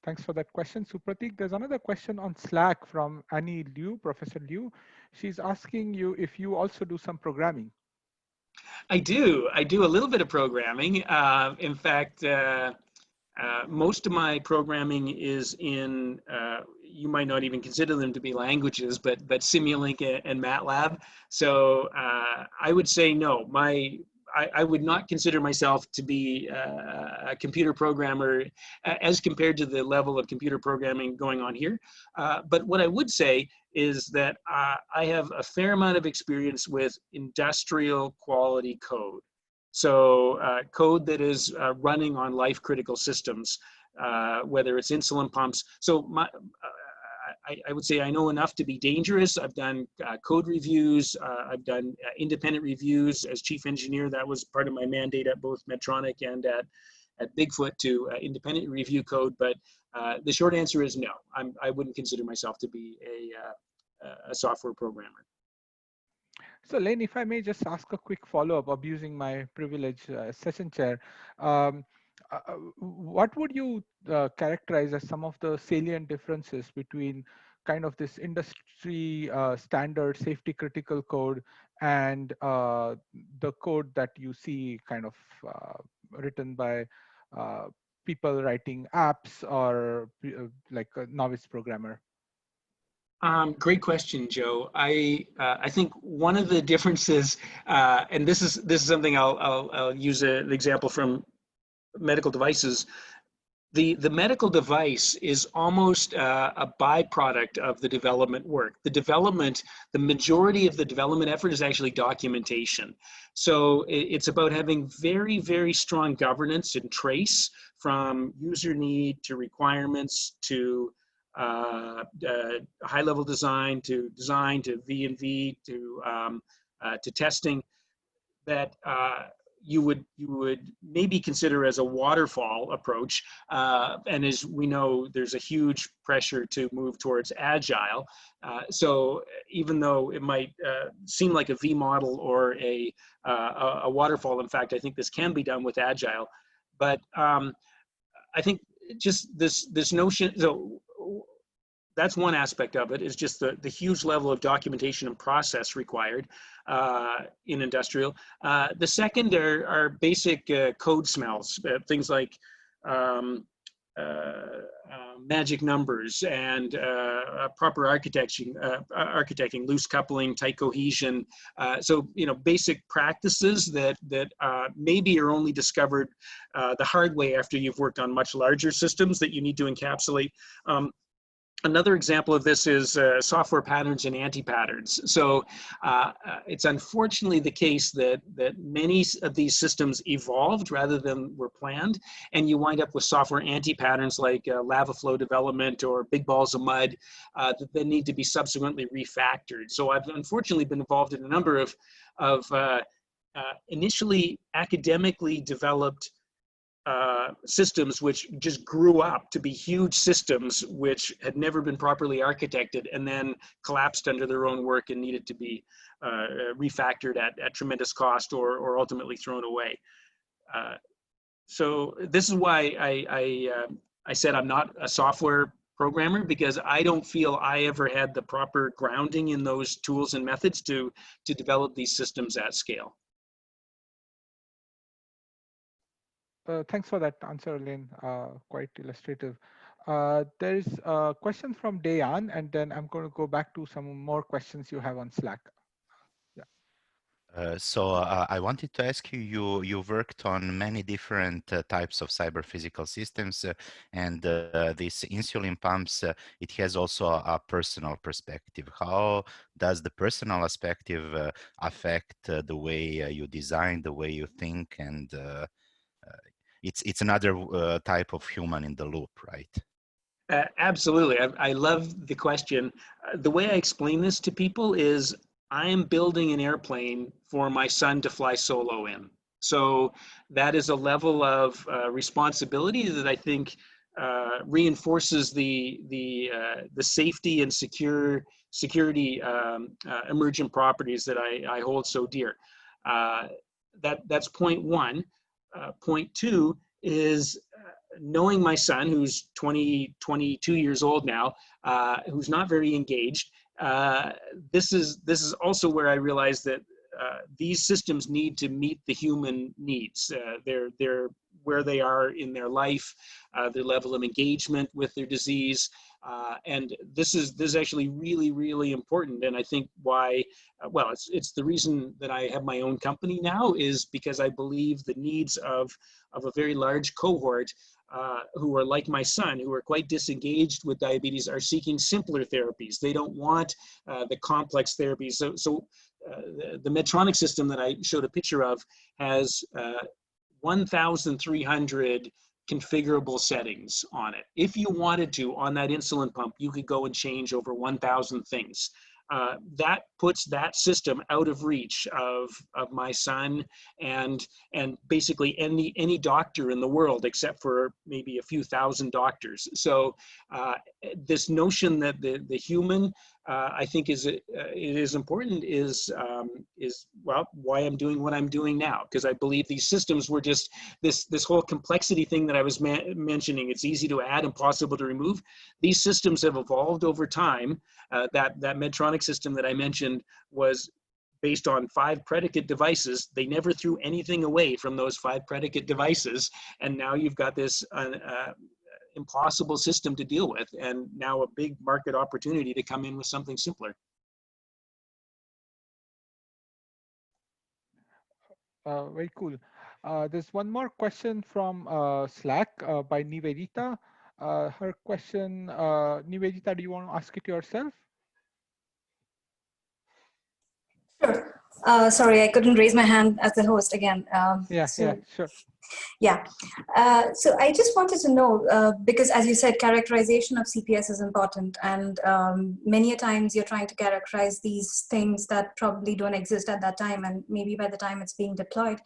Thanks for that question, Supratik. There's another question on Slack from Annie Liu, Professor Liu. She's asking you if you also do some programming. I do a little bit of programming. In fact, most of my programming is in, you might not even consider them to be languages, but Simulink and MATLAB. So I would say no, I would not consider myself to be a computer programmer as compared to the level of computer programming going on here. But what I would say is that I have a fair amount of experience with industrial quality code. So code that is running on life critical systems, whether it's insulin pumps. So I would say I know enough to be dangerous. I've done code reviews. I've done independent reviews as chief engineer. That was part of my mandate at both Medtronic and at Bigfoot to independently review code. But the short answer is no. I wouldn't consider myself to be a software programmer. So Lane, if I may just ask a quick follow-up, abusing my privilege as session chair, what would you characterize as some of the salient differences between kind of this industry standard safety critical code and the code that you see kind of written by people writing apps or like a novice programmer? Great question, Joe. I think one of the differences, and this is something I'll use an example from medical devices. The medical device is almost a byproduct of the development work. The majority of the development effort is actually documentation. So it's about having very, very strong governance and trace from user need to requirements to high-level design to V&V to testing that you would maybe consider as a waterfall approach. And as we know, there's a huge pressure to move towards agile. So even though it might seem like a V model or a waterfall, in fact, I think this can be done with agile. But I think just this notion, so that's one aspect of it, is just the huge level of documentation and process required in industrial. The second are basic code smells, things like magic numbers and proper architecting, loose coupling, tight cohesion. So basic practices that maybe are only discovered the hard way after you've worked on much larger systems that you need to encapsulate. Another example of this is software patterns and anti-patterns. So it's unfortunately the case that many of these systems evolved rather than were planned, and you wind up with software anti-patterns like lava flow development or big balls of mud that then need to be subsequently refactored. So I've unfortunately been involved in a number of initially academically developed systems which just grew up to be huge systems which had never been properly architected and then collapsed under their own work and needed to be refactored at tremendous cost or ultimately thrown away. So this is why I said I'm not a software programmer, because I don't feel I ever had the proper grounding in those tools and methods to develop these systems at scale. Thanks for that answer, Lynn. Quite illustrative. There's a question from Dayan, and then I'm going to go back to some more questions you have on Slack. Yeah. I wanted to ask you, you worked on many different types of cyber physical systems, and this insulin pumps, it has also a personal perspective. How does the personal aspect affect the way you design, the way you think, and it's another type of human in the loop, right? Absolutely. I love the question. The way I explain this to people is I am building an airplane for my son to fly solo in. So that is a level of responsibility that I think reinforces the safety and security emergent properties that I hold so dear. That's point one. Point two is knowing my son, who's 22 years old now, who's not very engaged, this is also where I realized that these systems need to meet the human needs. They're where they are in their life, their level of engagement with their disease, and this is actually really important. And I think why, well, it's the reason that I have my own company now, is because I believe the needs of a very large cohort who are like my son, who are quite disengaged with diabetes, are seeking simpler therapies. They don't want the complex therapies. So the Medtronic system that I showed a picture of has 1,300 configurable settings on it. If you wanted to, on that insulin pump, you could go and change over 1,000 things. That puts that system out of reach of my son and basically any doctor in the world, except for maybe a few thousand doctors. So this notion that the human, I think it is important, is well, why I'm doing what I'm doing now, because I believe these systems were just this whole complexity thing that I was mentioning. It's easy to add, impossible to remove. These systems have evolved over time. That Medtronic system that I mentioned was based on 5 predicate devices. They never threw anything away from those 5 predicate devices, and now you've got this impossible system to deal with, and now a big market opportunity to come in with something simpler. Very cool. There's one more question from Slack by Nivedita. Her question, Nivedita, do you want to ask it yourself? Sure. Sorry, I couldn't raise my hand as the host again. Yeah, sure. Yeah. So I just wanted to know, because as you said, characterization of CPS is important. And many a times you're trying to characterize these things that probably don't exist at that time. And maybe by the time it's being deployed,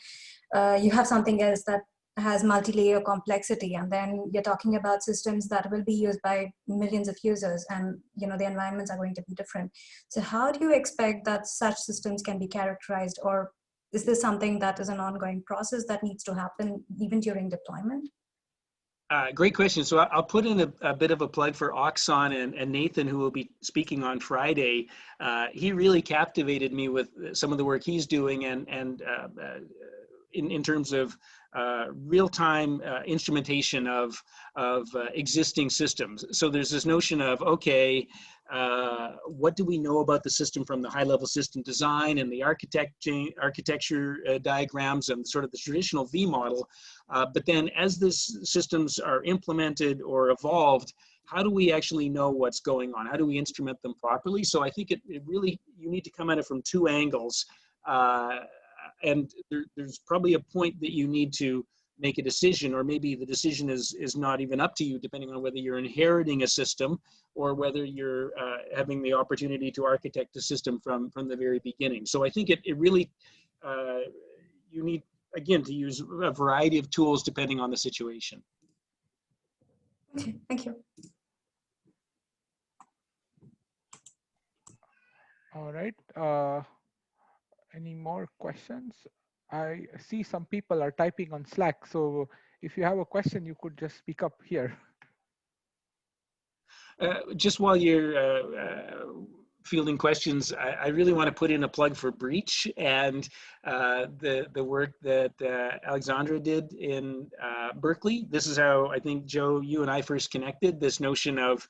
you have something else that has multi-layer complexity. And then you're talking about systems that will be used by millions of users, and the environments are going to be different. So how do you expect that such systems can be characterized, or is this something that is an ongoing process that needs to happen even during deployment? Great question. So I'll put in a bit of a plug for Oxon and Nathan, who will be speaking on Friday. He really captivated me with some of the work he's doing, and in terms of real-time instrumentation of existing systems. So there's this notion of, okay, what do we know about the system from the high-level system design and the architecture diagrams and sort of the traditional V model, but then as these systems are implemented or evolved, how do we actually know what's going on? How do we instrument them properly? So I think it really, you need to come at it from 2 angles. And there's probably a point that you need to make a decision, or maybe the decision is not even up to you, depending on whether you're inheriting a system or whether you're having the opportunity to architect a system from the very beginning. So I think it really, you need, again, to use a variety of tools depending on the situation. Okay, thank you. All right. Any more questions? I see some people are typing on Slack. So if you have a question, you could just speak up here. Just while you're fielding questions, I really want to put in a plug for Breach and the work that Alexandra did in Berkeley. This is how I think, Joe, you and I first connected, this notion of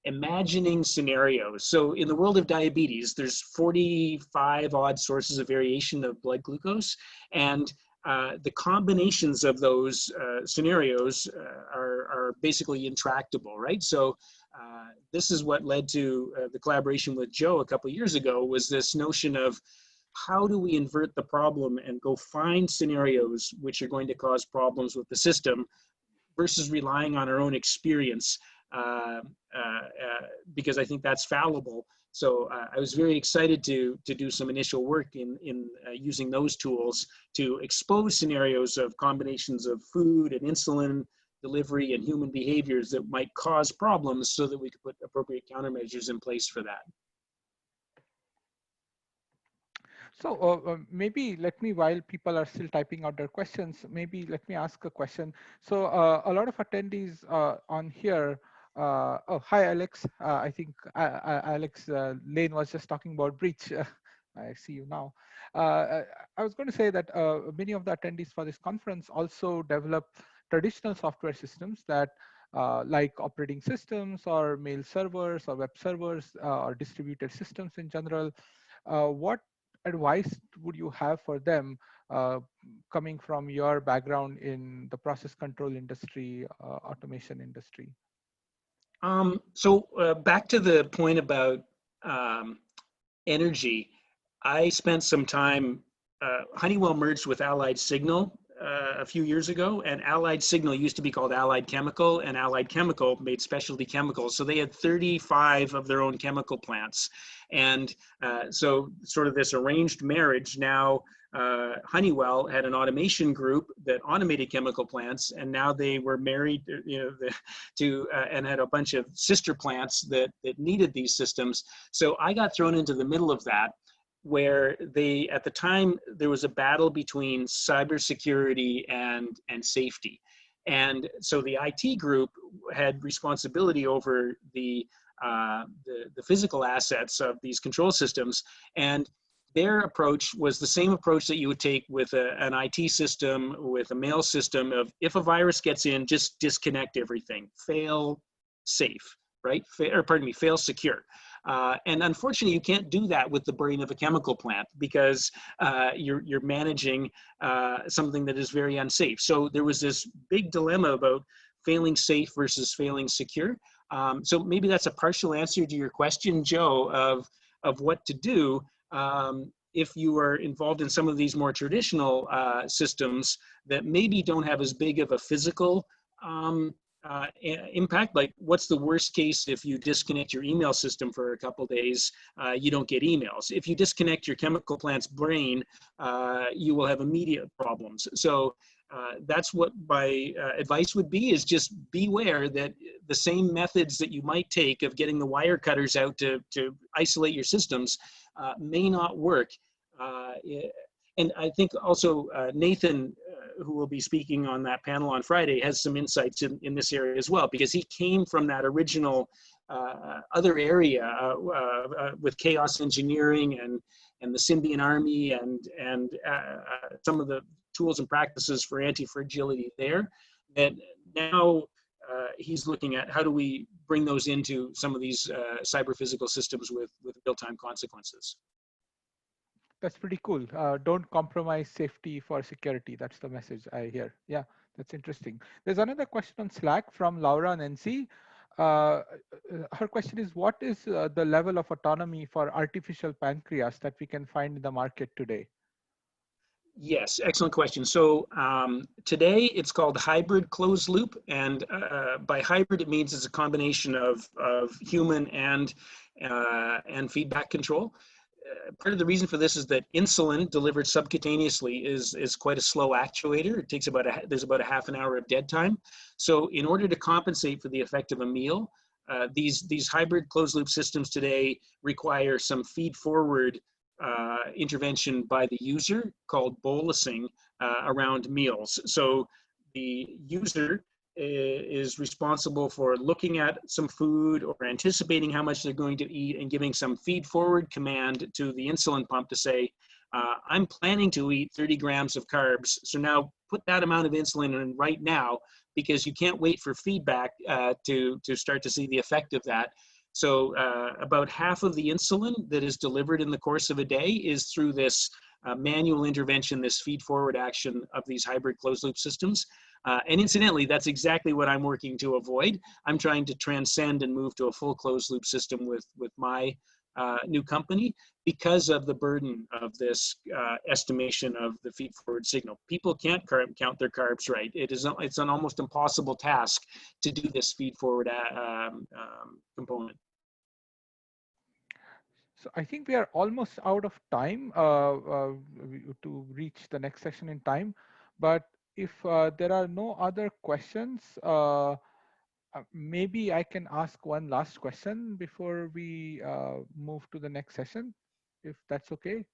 imagining scenarios. So in the world of diabetes, there's 45 odd sources of variation of blood glucose, and the combinations of those scenarios are basically intractable, right? So this is what led to the collaboration with Joe a couple of years ago, was this notion of how do we invert the problem and go find scenarios which are going to cause problems with the system versus relying on our own experience, because I think that's fallible. So I was very excited to do some initial work in using those tools to expose scenarios of combinations of food and insulin delivery and human behaviors that might cause problems, so that we could put appropriate countermeasures in place for that. So maybe let me, while people are still typing out their questions, maybe let me ask a question. So a lot of attendees on here. Oh, hi, Alex. I think Alex Lane was just talking about breach. I see you now. I was going to say that many of the attendees for this conference also develop traditional software systems that like operating systems or mail servers or web servers or distributed systems in general. What advice would you have for them coming from your background in the process control industry, automation industry? So back to the point about energy, I spent some time, Honeywell merged with Allied Signal a few years ago, and Allied Signal used to be called Allied Chemical, and Allied Chemical made specialty chemicals. So they had 35 of their own chemical plants. And so sort of this arranged marriage. Now Honeywell had an automation group that automated chemical plants, and now they were married, and had a bunch of sister plants that needed these systems. So I got thrown into the middle of that, where at the time, there was a battle between cybersecurity and safety. And so the IT group had responsibility over the physical assets of these control systems. And their approach was the same approach that you would take with an IT system, with a mail system, of if a virus gets in, just disconnect everything, fail safe, right? Fail secure. And unfortunately, you can't do that with the brain of a chemical plant, because you're managing something that is very unsafe. So there was this big dilemma about failing safe versus failing secure. So maybe that's a partial answer to your question, Joe, of what to do if you are involved in some of these more traditional systems that maybe don't have as big of a physical impact. Like, what's the worst case if you disconnect your email system for a couple days? You don't get emails. If you disconnect your chemical plant's brain, you will have immediate problems. So that's what my advice would be, is just beware that the same methods that you might take of getting the wire cutters out to isolate your systems may not work. And I think also Nathan, who will be speaking on that panel on Friday, has some insights in this area as well, because he came from that original other area with chaos engineering and the Symbian army and some of the tools and practices for anti-fragility there. And now he's looking at how do we bring those into some of these cyber physical systems with real-time consequences. That's pretty cool. Don't compromise safety for security. That's the message I hear. Yeah, that's interesting. There's another question on Slack from Laura Nancy. Her question is, what is the level of autonomy for artificial pancreas that we can find in the market today? Yes, excellent question. So today it's called hybrid closed loop. And by hybrid, it means it's a combination of human and feedback control. Part of the reason for this is that insulin delivered subcutaneously is quite a slow actuator. It takes there's about a half an hour of dead time. So in order to compensate for the effect of a meal, these hybrid closed loop systems today require some feed forward intervention by the user called bolusing around meals. So the user is responsible for looking at some food or anticipating how much they're going to eat and giving some feed forward command to the insulin pump to say, I'm planning to eat 30 grams of carbs. So now put that amount of insulin in right now, because you can't wait for feedback to start to see the effect of that. So about half of the insulin that is delivered in the course of a day is through this manual intervention, this feed-forward action of these hybrid closed-loop systems. And incidentally, that's exactly what I'm working to avoid. I'm trying to transcend and move to a full closed-loop system with my new company because of the burden of this estimation of the feed-forward signal. People can't count their carbs right. It's an almost impossible task to do this feed-forward component. So I think we are almost out of time to reach the next session in time. But if there are no other questions, maybe I can ask one last question before we move to the next session, if that's okay.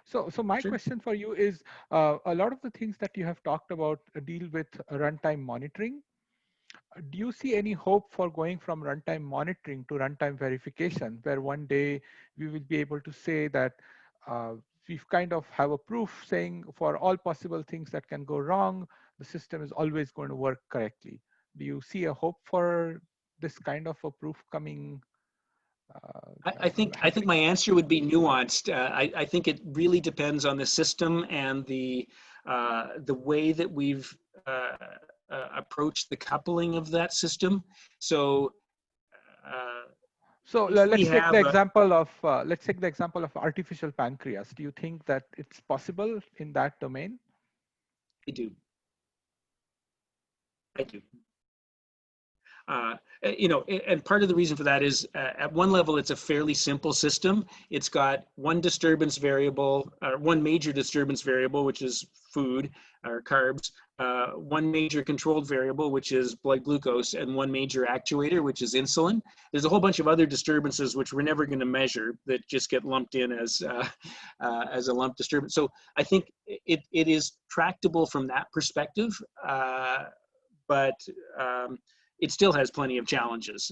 So my Sure. question for you is, a lot of the things that you have talked about deal with runtime monitoring. Do you see any hope for going from runtime monitoring to runtime verification, where one day we will be able to say that we've kind of have a proof saying for all possible things that can go wrong, the system is always going to work correctly? Do you see a hope for this kind of a proof coming? I think my answer would be nuanced. I think it really depends on the system and the way that we've approached the coupling of that system. So So if we let's take the have example of artificial pancreas. Do you think that it's possible in that domain? I do. And part of the reason for that is at one level, it's a fairly simple system. It's got one disturbance variable, or one major disturbance variable, which is food or carbs, one major controlled variable, which is blood glucose, and one major actuator, which is insulin. There's a whole bunch of other disturbances which we're never going to measure that just get lumped in as a lump disturbance. So I think it is tractable from that perspective, but it still has plenty of challenges.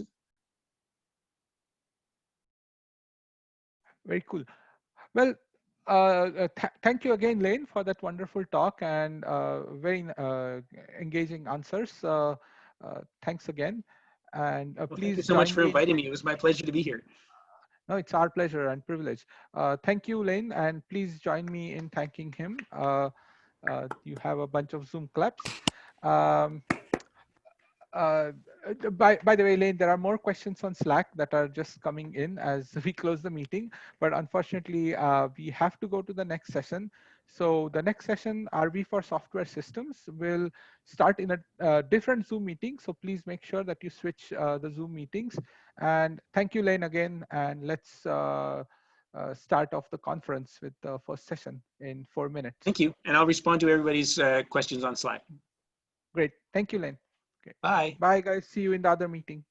Very cool. Well, thank you again, Lane, for that wonderful talk and very engaging answers. Thanks again. And Well, please thank you so much join for me. inviting me. It was my pleasure to be here. No, it's our pleasure and privilege. Thank you, Lane, and please join me in thanking him. You have a bunch of Zoom claps. Uh, by the way, Lane, there are more questions on Slack that are just coming in as we close the meeting, but unfortunately, we have to go to the next session. So the next session, RV for software systems, will start in a different Zoom meeting. So please make sure that you switch the Zoom meetings. And thank you, Lane, again. And let's start off the conference with the first session in 4 minutes. Thank you. And I'll respond to everybody's questions on Slack. Great. Thank you, Lane. Okay. Bye. Bye, guys. See you in the other meeting.